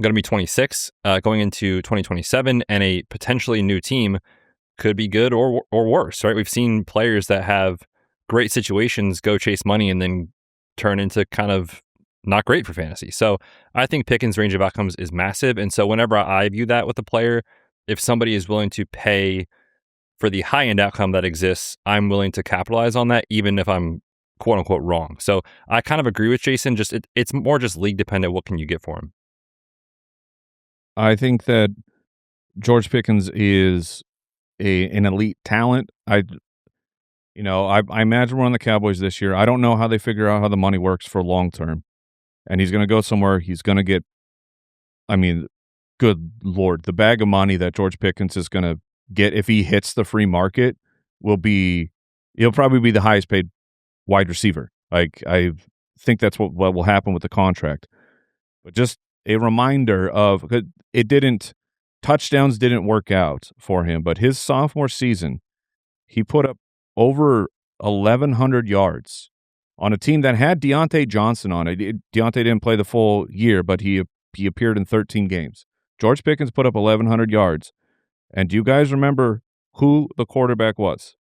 going to be 26, going into 2027, and a potentially new team could be good or worse, right? We've seen players that have great situations go chase money and then turn into kind of not great for fantasy. So I think Pickens' range of outcomes is massive. And so whenever I view that with a player, if somebody is willing to pay for the high-end outcome that exists, I'm willing to capitalize on that, even if I'm quote unquote wrong. So I kind of agree with Jason. Just it's more just league dependent. What can you get for him? I think that George Pickens is an elite talent. I imagine we're on the Cowboys this year. I don't know how they figure out how the money works for long term. And he's going to go somewhere. He's going to get, good Lord, the bag of money that George Pickens is going to get if he hits the free market he'll probably be the highest paid wide receiver. Like, I think that's what will happen with the contract. But just a reminder of, touchdowns didn't work out for him, but his sophomore season, he put up over 1,100 yards on a team that had Deontay Johnson on it. Deontay didn't play the full year, but he appeared in 13 games. George Pickens put up 1,100 yards. And do you guys remember who the quarterback was?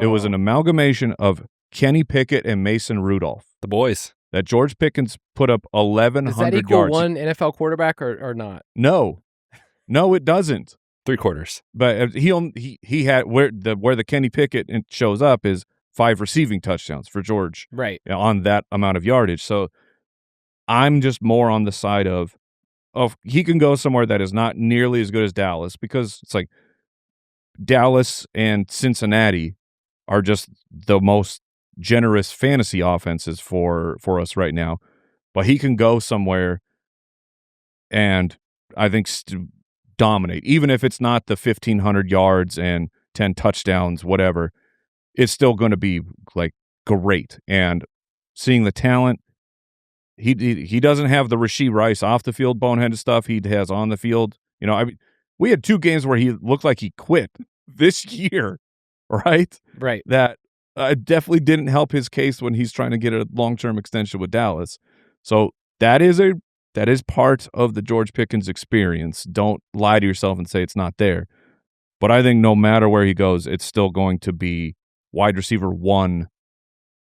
It was an amalgamation of Kenny Pickett and Mason Rudolph. The boys. That George Pickens put up 1,100 yards. Does that equal one NFL quarterback or not? No, it doesn't. 3/4. But he had where the Kenny Pickett shows up is 5 receiving touchdowns for George, right? On that amount of yardage. So I'm just more on the side of he can go somewhere that is not nearly as good as Dallas, because it's like Dallas and Cincinnati are just the most generous fantasy offenses for us right now. But he can go somewhere and I think dominate, even if it's not the 1,500 yards and 10 touchdowns, whatever. It's still going to be like great. And seeing the talent, he doesn't have the Rashee Rice off the field boneheaded stuff he has on the field. We had 2 games where he looked like he quit this year, right? Right. That definitely didn't help his case when he's trying to get a long-term extension with Dallas. So that is part of the George Pickens experience. Don't lie to yourself and say it's not there. But I think no matter where he goes, it's still going to be wide receiver 1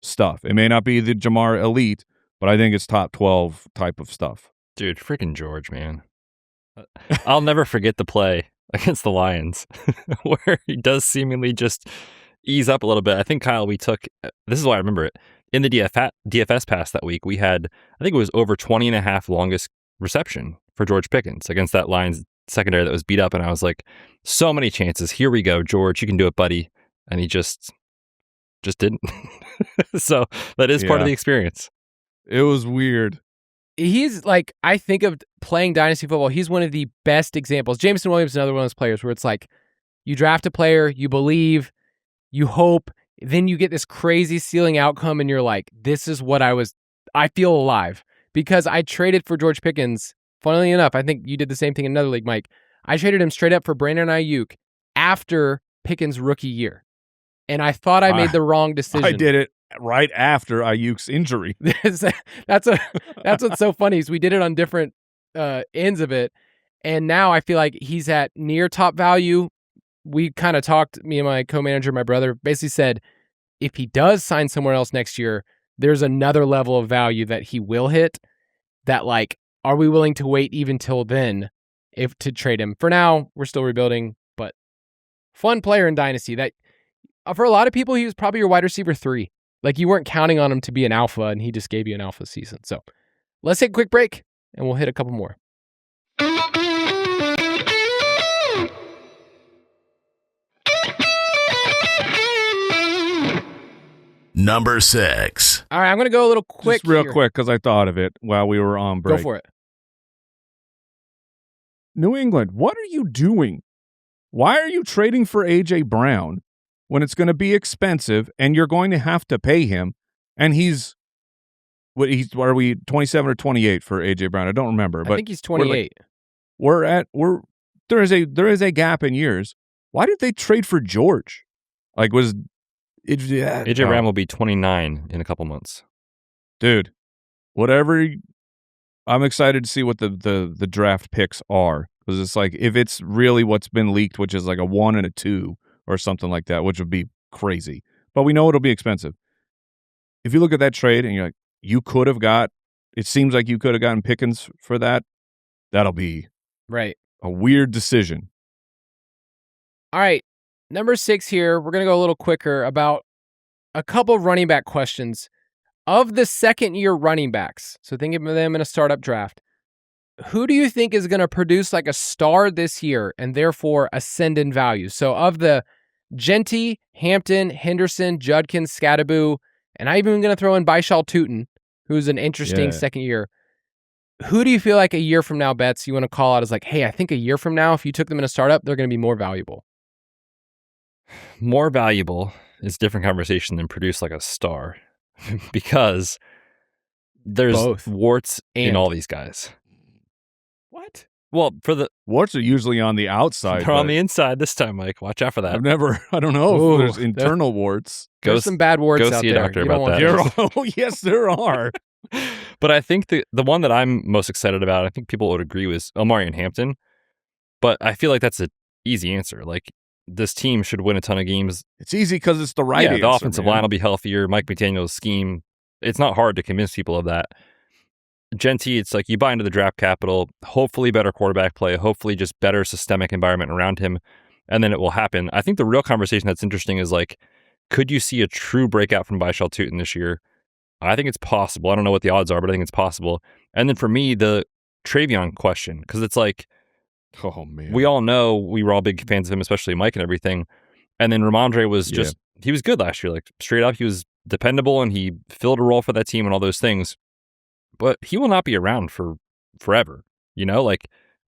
stuff. It may not be the Jamar elite, but I think it's top 12 type of stuff. Dude, freaking George, man. I'll never forget the play against the Lions where he does seemingly just ease up a little bit. I think, Kyle, this is why I remember it. In the DFS pass that week, we had, I think it was over 20 and a half longest reception for George Pickens against that Lions secondary that was beat up. And I was like, so many chances. Here we go, George. You can do it, buddy. And he just didn't. So that is part of the experience. It was weird. He's like, I think of playing Dynasty football, he's one of the best examples. Jameson Williams is another one of those players where it's like, you draft a player, you believe, you hope, then you get this crazy ceiling outcome and you're like, this is what I feel alive. Because I traded for George Pickens, funnily enough, I think you did the same thing in another league, Mike. I traded him straight up for Brandon Ayuk after Pickens' rookie year. And I thought I made the wrong decision. I did it right after Ayuk's injury. That's what's so funny is we did it on different ends of it. And now I feel like he's at near top value. We kind of talked, me and my co-manager, my brother, basically said, if he does sign somewhere else next year, there's another level of value that he will hit that, like, are we willing to wait even till then to trade him? For now, we're still rebuilding, but fun player in Dynasty that for a lot of people, he was probably your wide receiver 3. Like, you weren't counting on him to be an alpha, and he just gave you an alpha season. So let's take a quick break, and we'll hit a couple more. Number 6. All right, I'm going to go a little quick Just real here. quick, because I thought of it while we were on break. Go for it. New England, what are you doing? Why are you trading for A.J. Brown when it's going to be expensive and you're going to have to pay him? And what are we 27 or 28 for A.J. Brown? I don't remember. But I think he's 28. There is a gap in years. Why did they trade for George? Like, AJ Brown will be 29 in a couple months. Dude, whatever. I'm excited to see what the draft picks are, because it's like, if it's really what's been leaked, which is like a 1 and a 2 or something like that, which would be crazy. But we know it'll be expensive. If you look at that trade and you're like, it seems like you could have gotten Pickens for that. That'll be right. A weird decision. All right. Number 6 here. We're going to go a little quicker about a couple running back questions. Of the second-year running backs, so think of them in a startup draft, who do you think is going to produce like a star this year and therefore ascend in value? So of the Genty, Hampton, Henderson, Judkins, Scadaboo, and I'm even going to throw in Baishal Tootin, who's an interesting second year. Who do you feel like a year from now, Betz, you want to call out as like, hey, I think a year from now, if you took them in a startup, they're going to be more valuable? More valuable is a different conversation than produce like a star because there's Both. warts in all these guys. What? Well, for the warts are usually on the outside. They're on the inside this time, Mike. Watch out for that. I don't know if there's internal warts. There's some bad warts go out see a there. doctor about that. Oh, yes, there are. But I think the one that I'm most excited about, I think people would agree with Omarion Hampton. But I feel like that's an easy answer. Like, this team should win a ton of games. It's easy because it's the right answer. The offensive line will be healthier. Mike McDaniel's scheme, it's not hard to convince people of that. Genty, it's like you buy into the draft capital, hopefully better quarterback play, hopefully just better systemic environment around him, and then it will happen. I think the real conversation that's interesting is like, could you see a true breakout from Baishal Tootin this year? I think it's possible. I don't know what the odds are, but I think it's possible. And then for me, the Travion question, because it's like, oh man, we all know we were all big fans of him, especially Mike and everything. And then Ramondre was just, he was good last year. Like straight up, he was dependable and he filled a role for that team and all those things. But he will not be around for forever. You know, like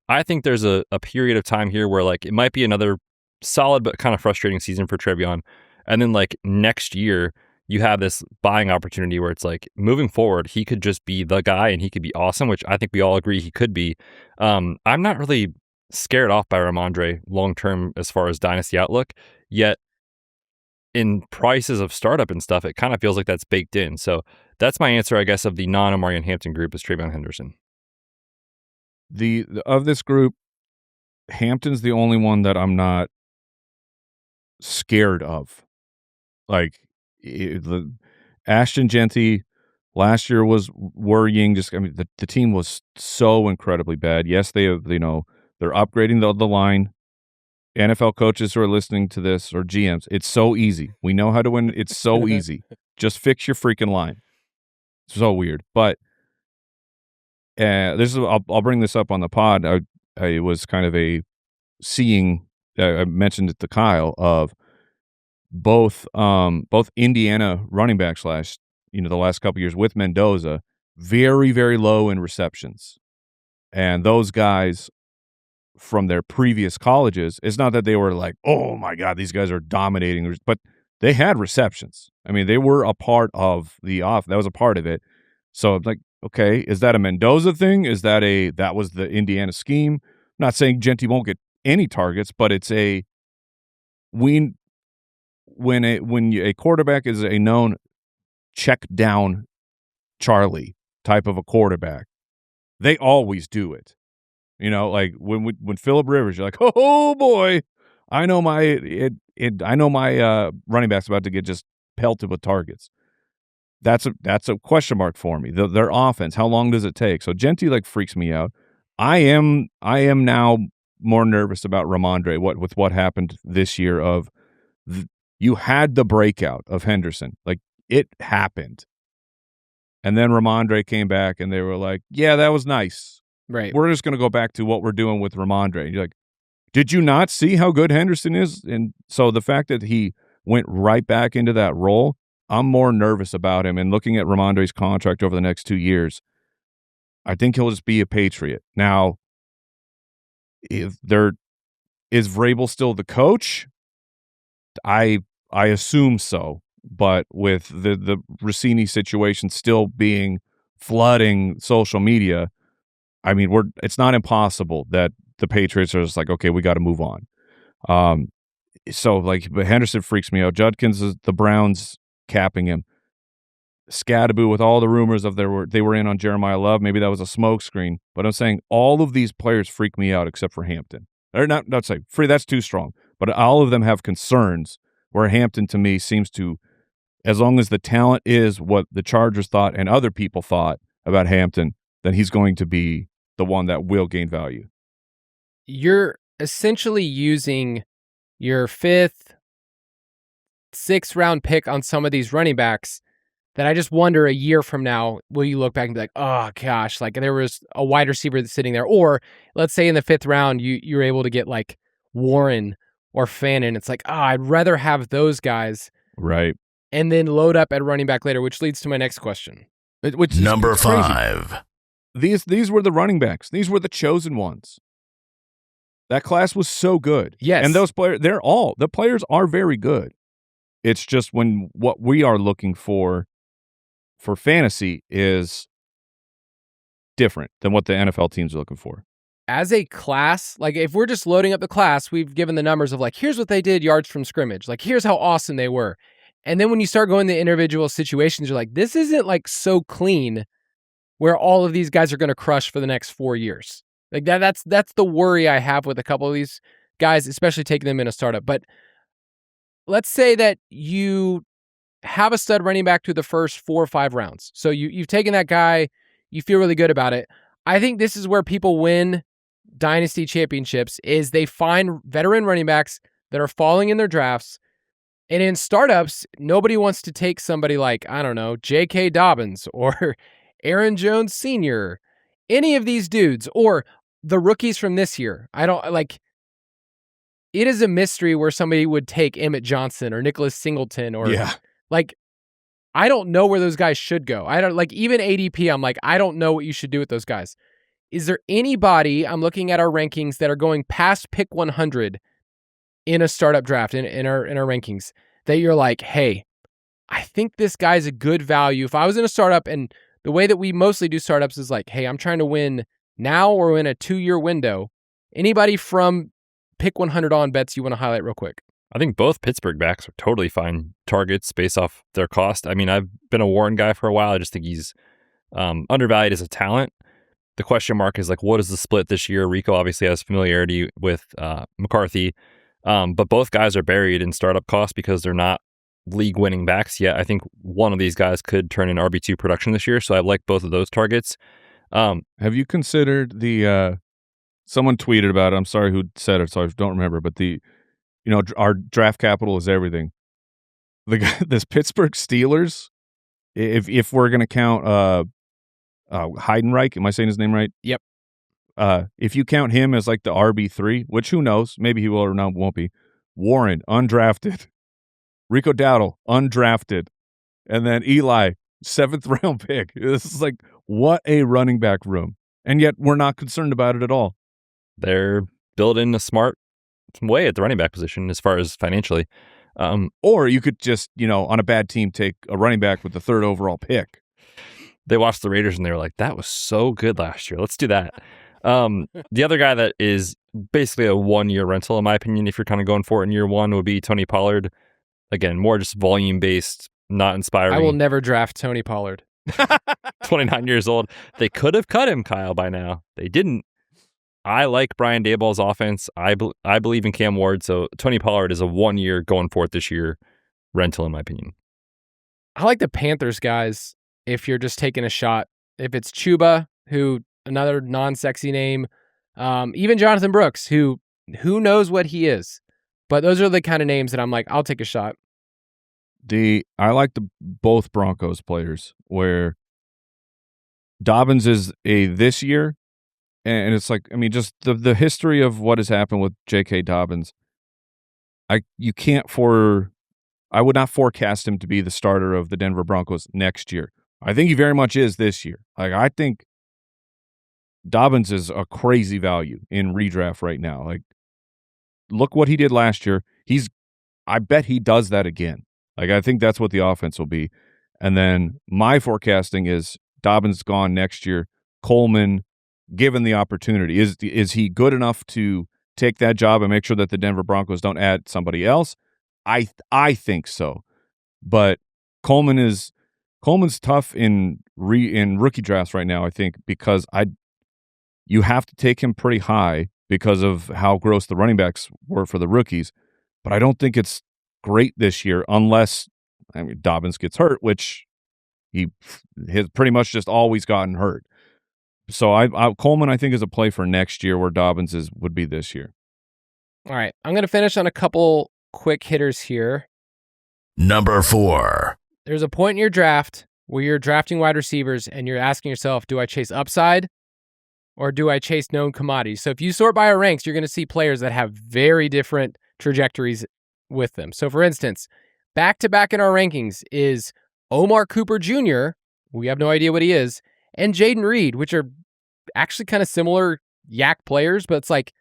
I think there's a period of time here where like it might be another solid but kind of frustrating season for Travion. And then like next year, you have this buying opportunity where it's like moving forward, he could just be the guy and he could be awesome, which I think we all agree he could be. I'm not really scared off by Ramondre long-term as far as dynasty outlook, yet in prices of startup and stuff, it kind of feels like that's baked in. So that's my answer, I guess, of the non-Omarion Hampton group is Travion Henderson. Of this group, Hampton's the only one that I'm not scared of. Like, the Ashton Genty last year was worrying. The team was so incredibly bad. Yes, they're upgrading the line. NFL coaches who are listening to this, or GMs, it's so easy. We know how to win. It's so easy. Just fix your freaking line. It's so weird. But I'll bring this up on the pod. I was kind of I mentioned it to Kyle of both Indiana running backs the last couple of years with Mendoza, very, very low in receptions. And those guys from their previous colleges, it's not that they were like, oh my God, these guys are dominating, but they had receptions. I mean, they were a part of that was a part of it. So like, okay, is that a Mendoza thing? That was the Indiana scheme? I'm not saying Genty won't get any targets, but it's when a quarterback is a known check down Charlie type of a quarterback, they always do it. You know, like when Phillip Rivers, you're like, oh boy, I know my running back's about to get just pelted with targets. That's a question mark for me. Their offense, how long does it take? So Genty like freaks me out. I am now more nervous about Ramondre. With what happened this year you had the breakout of Henderson, like it happened, and then Ramondre came back and they were like, yeah, that was nice. Right. We're just going to go back to what we're doing with Ramondre. And you're like, did you not see how good Henderson is? And so the fact that he went right back into that role, I'm more nervous about him. And looking at Ramondre's contract over the next 2 years, I think he'll just be a Patriot. Now, is Vrabel still the coach? I assume so. But with the Rossini situation still flooding social media, I mean, it's not impossible that the Patriots are just like, okay, we got to move on. So like, but Henderson freaks me out. Judkins is the Browns capping him. Scadaboo with all the rumors of they were in on Jeremiah Love. Maybe that was a smokescreen, but I'm saying all of these players freak me out except for Hampton. Or not say free. That's too strong. But all of them have concerns. Where Hampton to me seems to, as long as the talent is what the Chargers thought and other people thought about Hampton, then he's going to be the one that will gain value. You're essentially using your 5th, 6th round pick on some of these running backs that I just wonder a year from now, will you look back and be like, oh gosh, like there was a wide receiver that's sitting there. Or let's say in the 5th round, you're able to get like Warren or Fannin. It's like, I'd rather have those guys. Right. And then load up at running back later, which leads to my next question. Which Number 5. These were the running backs. These were the chosen ones. That class was so good. Yes. And those players, the players are very good. It's just when what we are looking for fantasy is different than what the NFL teams are looking for. As a class, like if we're just loading up the class, we've given the numbers of like, here's what they did yards from scrimmage. Like, here's how awesome they were. And then when you start going to individual situations, you're like, this isn't like so clean where all of these guys are going to crush for the next 4 years. Like that's the worry I have with a couple of these guys, especially taking them in a startup. But let's say that you have a stud running back through the first 4 or 5 rounds. So you've taken that guy, you feel really good about it. I think this is where people win dynasty championships is they find veteran running backs that are falling in their drafts. And in startups, nobody wants to take somebody like, I don't know, J.K. Dobbins or Aaron Jones Sr., any of these dudes, or the rookies from this year. I don't like, it is a mystery where somebody would take Emmett Johnson or Nicholas Singleton or like, I don't know where those guys should go. I don't like even ADP. I'm like, I don't know what you should do with those guys. Is there anybody, I'm looking at our rankings that are going past pick 100 in a startup draft in our rankings that you're like, hey, I think this guy's a good value. If I was in a startup, and the way that we mostly do startups is like, hey, I'm trying to win now or in a 2-year window. Anybody from pick 100 on Betz you want to highlight real quick? I think both Pittsburgh backs are totally fine targets based off their cost. I mean, I've been a Warren guy for a while. I just think he's undervalued as a talent. The question mark is like, what is the split this year? Rico obviously has familiarity with McCarthy, but both guys are buried in startup costs because they're not league-winning backs yet. I think one of these guys could turn in RB2 production this year, so I like both of those targets. Have you considered the someone tweeted about it, I'm sorry who said it, so I don't remember, but our draft capital is everything. This Pittsburgh Steelers, if we're going to count Heidenreich, am I saying his name right? Yep. If you count him as like the RB3, which who knows, maybe he will or not won't be. Warren, undrafted. Rico Dowdle, undrafted. And then Eli, 7th round pick. This is like, what a running back room. And yet we're not concerned about it at all. They're building a smart way at the running back position as far as financially. Or you could just, on a bad team, take a running back with the 3rd overall pick. They watched the Raiders and they were like, that was so good last year. Let's do that. The other guy that is basically a 1-year rental, in my opinion, if you're kind of going for it in year 1, would be Tony Pollard. Again, more just volume-based, not inspiring. I will never draft Tony Pollard. 29 years old. They could have cut him, Kyle, by now. They didn't. I like Brian Daboll's offense. I believe in Cam Ward, so Tony Pollard is a 1-year going for it this year rental, in my opinion. I like the Panthers guys if you're just taking a shot. If it's Chuba, who another non-sexy name, even Jonathan Brooks, who knows what he is. But those are the kind of names that I'm like, I'll take a shot. I like both Broncos players where Dobbins is a this year, and it's like, I mean, just the history of what has happened with J.K. Dobbins. I would not forecast him to be the starter of the Denver Broncos next year. I think he very much is this year. Like, I think Dobbins is a crazy value in redraft right now. Like, look what he did last year. I bet he does that again. Like, I think that's what the offense will be. And then my forecasting is Dobbins gone next year. Coleman, given the opportunity, is he good enough to take that job and make sure that the Denver Broncos don't add somebody else? I think so. But Coleman's tough in rookie drafts right now, I think, because you have to take him pretty high because of how gross the running backs were for the rookies. But I don't think it's great this year unless, Dobbins gets hurt, which he has pretty much just always gotten hurt. So Coleman, I think, is a play for next year where Dobbins would be this year. All right. I'm going to finish on a couple quick hitters here. Number 4. There's a point in your draft where you're drafting wide receivers and you're asking yourself, do I chase upside or do I chase known commodities? So if you sort by our ranks, you're going to see players that have very different trajectories with them. So for instance, back-to-back in our rankings is Omar Cooper Jr., we have no idea what he is, and Jaden Reed, which are actually kind of similar yak players, but it's like,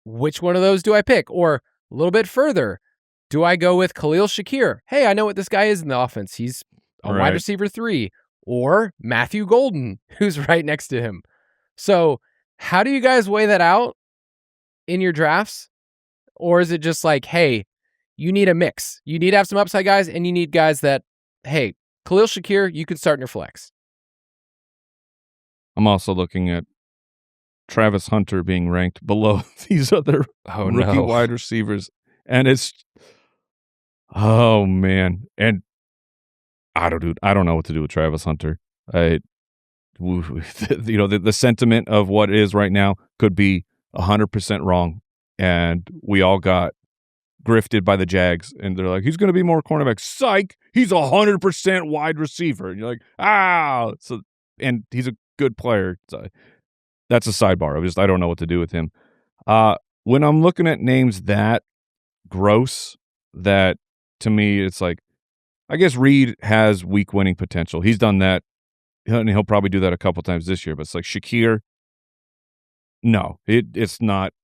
which one of those do I pick? Or a little bit further, do I go with Khalil Shakir? Hey, I know what this guy is in the offense. He's a wide receiver 3. Or Matthew Golden, who's right next to him. So how do you guys weigh that out in your drafts? Or is it just like, hey, you need a mix. You need to have some upside guys, and you need guys that, hey, Khalil Shakir, you could start in your flex. I'm also looking at Travis Hunter being ranked below these other rookie wide receivers. And it's, oh man. And I don't know what to do with Travis Hunter. The sentiment of what it is right now could be 100% wrong. And we all got grifted by the Jags, and they're like, he's going to be more cornerback. Psych! He's 100% wide receiver. And you're like, So, and he's a good player. So that's a sidebar. I don't know what to do with him. When I'm looking at names that gross, that to me, it's like, I guess Reed has week winning potential. He's done that. He'll probably do that a couple times this year, but it's like Shakir. No, it's not.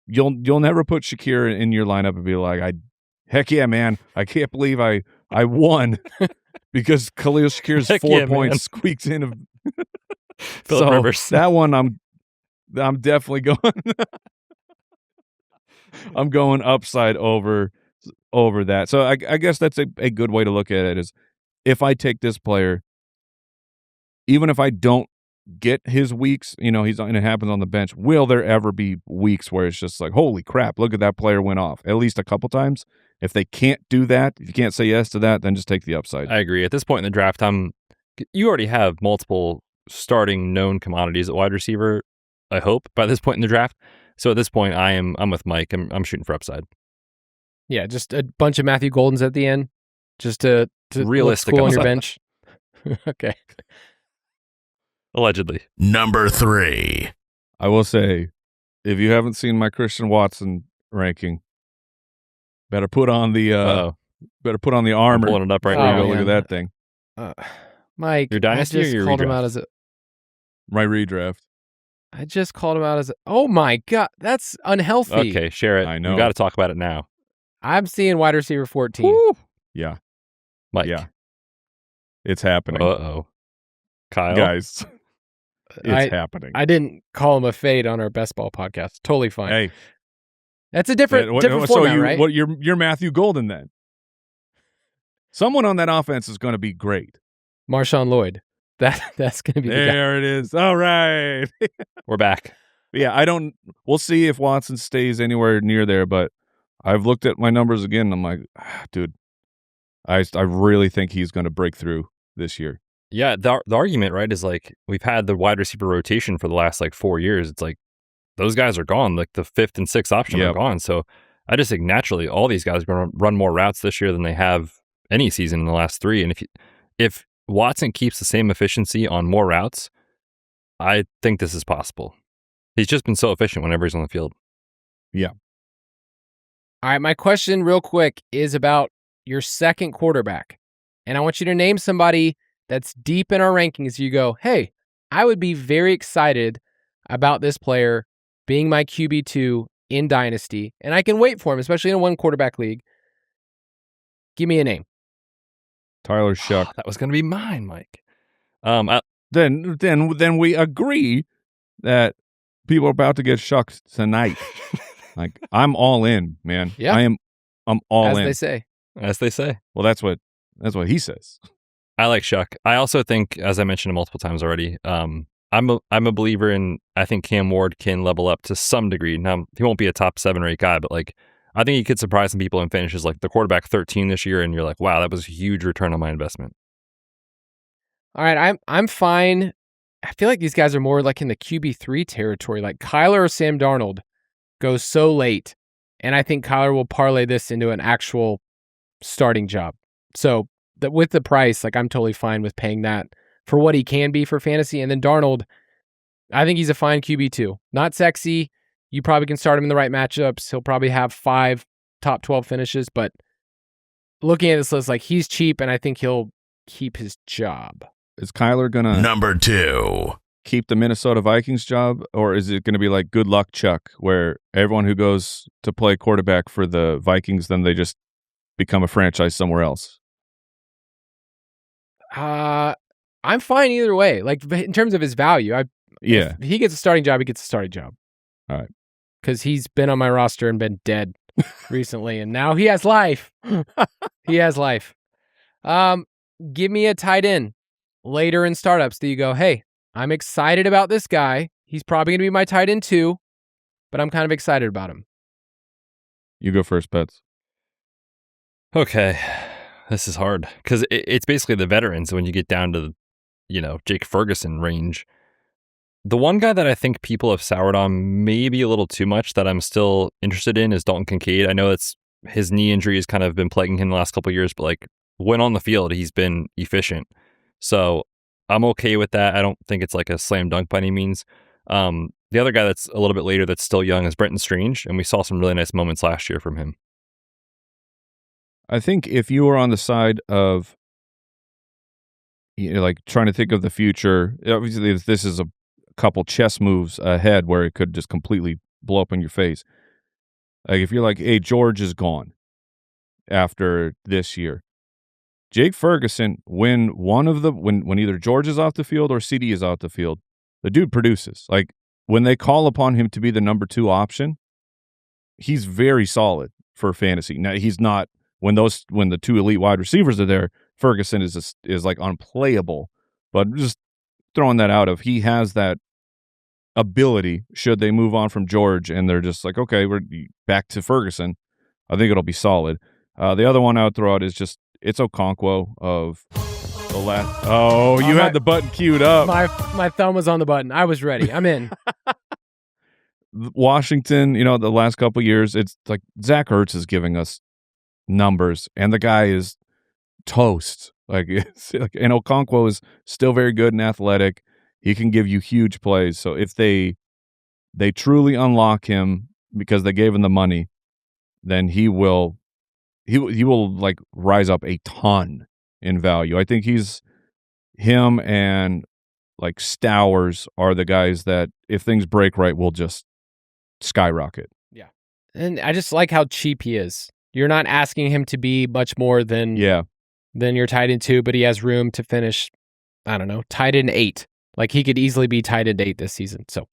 You'll never put Shakir in your lineup and be like, heck yeah, man. I can't believe I won because Khalil Shakir's 4 points squeaked in of Phillip Rivers. That one I'm definitely going I'm going upside over that. So I guess that's a good way to look at it is if I take this player, even if I don't get his weeks, and it happens on the bench, will there ever be weeks where it's just like, holy crap, look at that player went off at least a couple times? If they can't do that, if you can't say yes to that, then just take the upside. I agree. At this point in the draft, you already have multiple starting known commodities at wide receiver, I hope, by this point in the draft. So at this point, I'm with Mike. I'm shooting for upside. Yeah, just a bunch of Matthew Goldens at the end, just to realistic look cool on upside. your bench. Okay. Allegedly. Number 3. I will say, if you haven't seen my Christian Watson ranking, better put on the armor. I'm pulling it up right now. Go look at that thing. Mike, Your Dynasty I just or your called him redraft? out as a. My redraft. I just called him out as a. Oh my god, that's unhealthy. Okay, share it. I know. We got to talk about it now. I'm seeing wide receiver 14. Woo. Yeah. Mike. Yeah. It's happening. Uh-oh. Kyle. Guys. It's happening. I didn't call him a fade on our best ball podcast. Totally fine. Hey, that's a different format, right? You're Matthew Golden then. Someone on that offense is going to be great. Marshawn Lloyd. That's going to be the guy. There it is. All right. We're back. Yeah, we'll see if Watson stays anywhere near there, but I've looked at my numbers again and I'm like, dude, I really think he's going to break through this year. Yeah, the argument, right, is like we've had the wide receiver rotation for the last 4 years. It's like those guys are gone. Like the 5th and 6th option are gone. So I just think naturally all these guys are going to run more routes this year than they have any season in the last 3. And if Watson keeps the same efficiency on more routes, I think this is possible. He's just been so efficient whenever he's on the field. Yeah. All right, my question real quick is about your second quarterback. And I want you to name somebody that's deep in our rankings. You go, hey, I would be very excited about this player being my QB2 in Dynasty, and I can wait for him, especially in a one quarterback league. Give me a name. Tyler Shuck. That was going to be mine, Mike. Then we agree that people are about to get shucked tonight. Like I'm all in, man. Yeah. I'm all in. As they say. Well, that's what he says. I like Shuck. I also think, as I mentioned multiple times already, I'm a believer in, I think Cam Ward can level up to some degree. Now, he won't be a top 7 or 8 guy, but I think he could surprise some people and finish as the quarterback 13 this year, and you're like, wow, that was a huge return on my investment. All right, I'm fine. I feel like these guys are more in the QB3 territory. Like Kyler or Sam Darnold goes so late, and I think Kyler will parlay this into an actual starting job. So with the price, like I'm totally fine with paying that for what he can be for fantasy. And then Darnold, I think he's a fine QB too. Not sexy. You probably can start him in the right matchups. He'll probably have 5 top 12 finishes, but looking at this list, like he's cheap and I think he'll keep his job. Is Kyler gonna Number 2. keep the Minnesota Vikings job, or is it going to be like Good Luck Chuck, where everyone who goes to play quarterback for the Vikings, then they just become a franchise somewhere else? I'm fine either way. Like in terms of his value, if he gets a starting job, he gets a starting job. All right. Because he's been on my roster and been dead recently, and now he has life. He has life. Give me a tight end later in startups that you go, hey, I'm excited about this guy. He's probably going to be my tight end too, but I'm kind of excited about him. You go first, Betz. Okay. This is hard because it's basically the veterans when you get down to, Jake Ferguson range. The one guy that I think people have soured on maybe a little too much that I'm still interested in is Dalton Kincaid. I know that's his knee injury has kind of been plaguing him the last couple of years, but like when on the field, he's been efficient. So I'm okay with that. I don't think it's like a slam dunk by any means. The other guy that's a little bit later that's still young is Brenton Strange, and we saw some really nice moments last year from him. I think if you were on the side of, like trying to think of the future, obviously this is a couple chess moves ahead where it could just completely blow up in your face. Like if you're like, hey, George is gone after this year. Jake Ferguson, when either George is off the field or CD is off the field, the dude produces. Like when they call upon him to be the number 2 option, he's very solid for fantasy. Now he's not when the 2 elite wide receivers are there. Ferguson is like unplayable, but just throwing that out of he has that ability. Should they move on from George and they're just like, okay, we're back to Ferguson, I think it'll be solid. The other one I would throw out is just it's Okonkwo of the last. Oh, you had the button queued up. My thumb was on the button. I was ready. I'm in. Washington, the last couple of years, it's like Zach Ertz is giving us numbers, and the guy is toast. And Okonkwo is still very good and athletic. He can give you huge plays. So if they truly unlock him because they gave him the money, then he will like rise up a ton in value. I think him and like Stowers are the guys that if things break right will just skyrocket. Yeah. And I just like how cheap he is. You're not asking him to be much more than your tight end 2, but he has room to finish, I don't know, tight end 8. Like he could easily be tight end 8 this season. So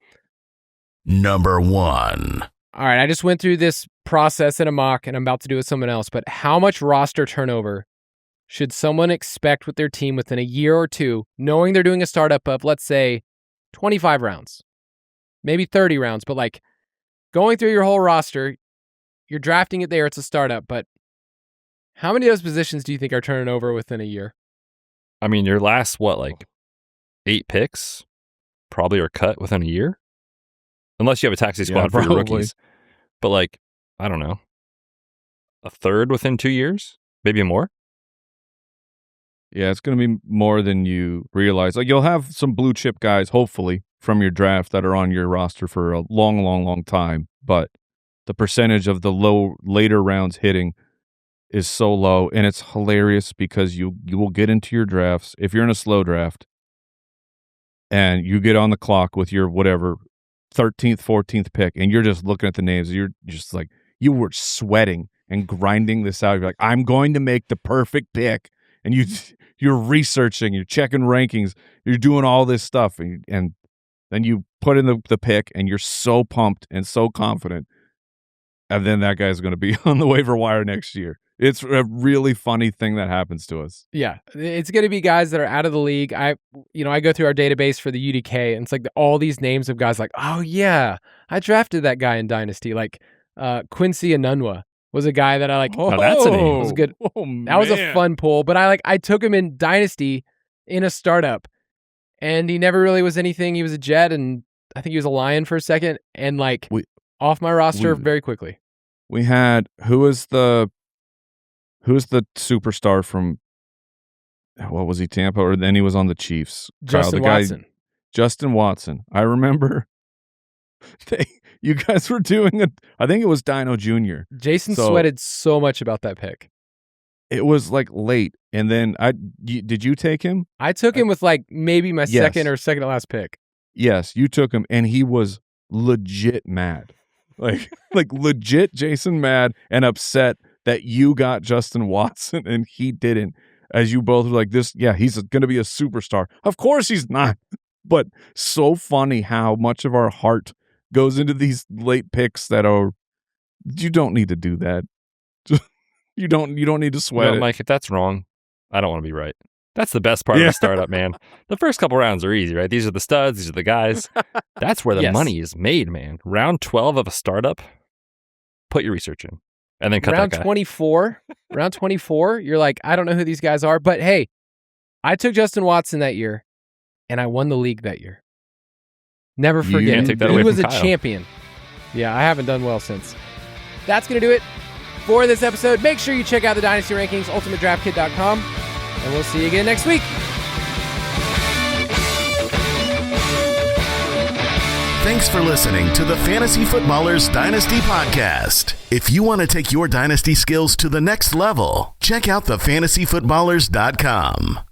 Number 1. All right, I just went through this process in a mock, and I'm about to do it with someone else, but how much roster turnover should someone expect with their team within a year or two, knowing they're doing a startup of, let's say, 25 rounds, maybe 30 rounds, but like going through your whole roster, you're drafting it there, it's a startup, but how many of those positions do you think are turning over within a year? I mean, your last, 8 picks probably are cut within a year? Unless you have a taxi squad for your rookies. But I don't know, a third within 2 years? Maybe more? Yeah, it's going to be more than you realize. Like you'll have some blue chip guys, hopefully, from your draft that are on your roster for a long, long, long time. But the percentage of the later rounds hitting is so low, and it's hilarious because you will get into your drafts if you're in a slow draft, and you get on the clock with your 13th, 14th pick, and you're just looking at the names. You're just like, you were sweating and grinding this out. You're like, I'm going to make the perfect pick. And you're researching, you're checking rankings, you're doing all this stuff. And then you put in the pick, and you're so pumped and so confident. And then that guy's going to be on the waiver wire next year. It's a really funny thing that happens to us. Yeah, it's going to be guys that are out of the league. I go through our database for the UDK, and it's like all these names of guys like, oh yeah, I drafted that guy in Dynasty. Like Quincy Enunwa was a guy that I like. Oh, that's a name. It was good. That was a fun pull, but I took him in Dynasty in a startup, and he never really was anything. He was a Jet, and I think he was a Lion for a second, and off my roster very quickly. We had who was the Who's the superstar from, what was he, Tampa? Or then he was on the Chiefs. Justin Watson. Justin Watson. I remember you guys were doing I think it was Dino Jr. Jason sweated so much about that pick. It was like late. And then did you take him? I took him with like maybe my second or second to last pick. Yes, you took him, and he was legit mad. Like legit Jason mad and upset that you got Justin Watson and he didn't. As you both were like, he's going to be a superstar. Of course he's not. But so funny how much of our heart goes into these late picks that are, you don't need to do that. You don't need to sweat it. Mike, if that's wrong, I don't want to be right. That's the best part of a startup, man. The first couple rounds are easy, right? These are the studs. These are the guys. That's where the money is made, man. Round 12 of a startup, put your research in. And then cut round that guy. 24, round 24, you're like, I don't know who these guys are. But hey, I took Justin Watson that year, and I won the league that year. Never forget. Take that He away was from a Kyle. champion. Yeah, I haven't done well since. That's going to do it for this episode. Make sure you check out the Dynasty Rankings, ultimatedraftkit.com, and we'll see you again next week. Thanks for listening to the Fantasy Footballers Dynasty Podcast. If you want to take your Dynasty skills to the next level, check out thefantasyfootballers.com.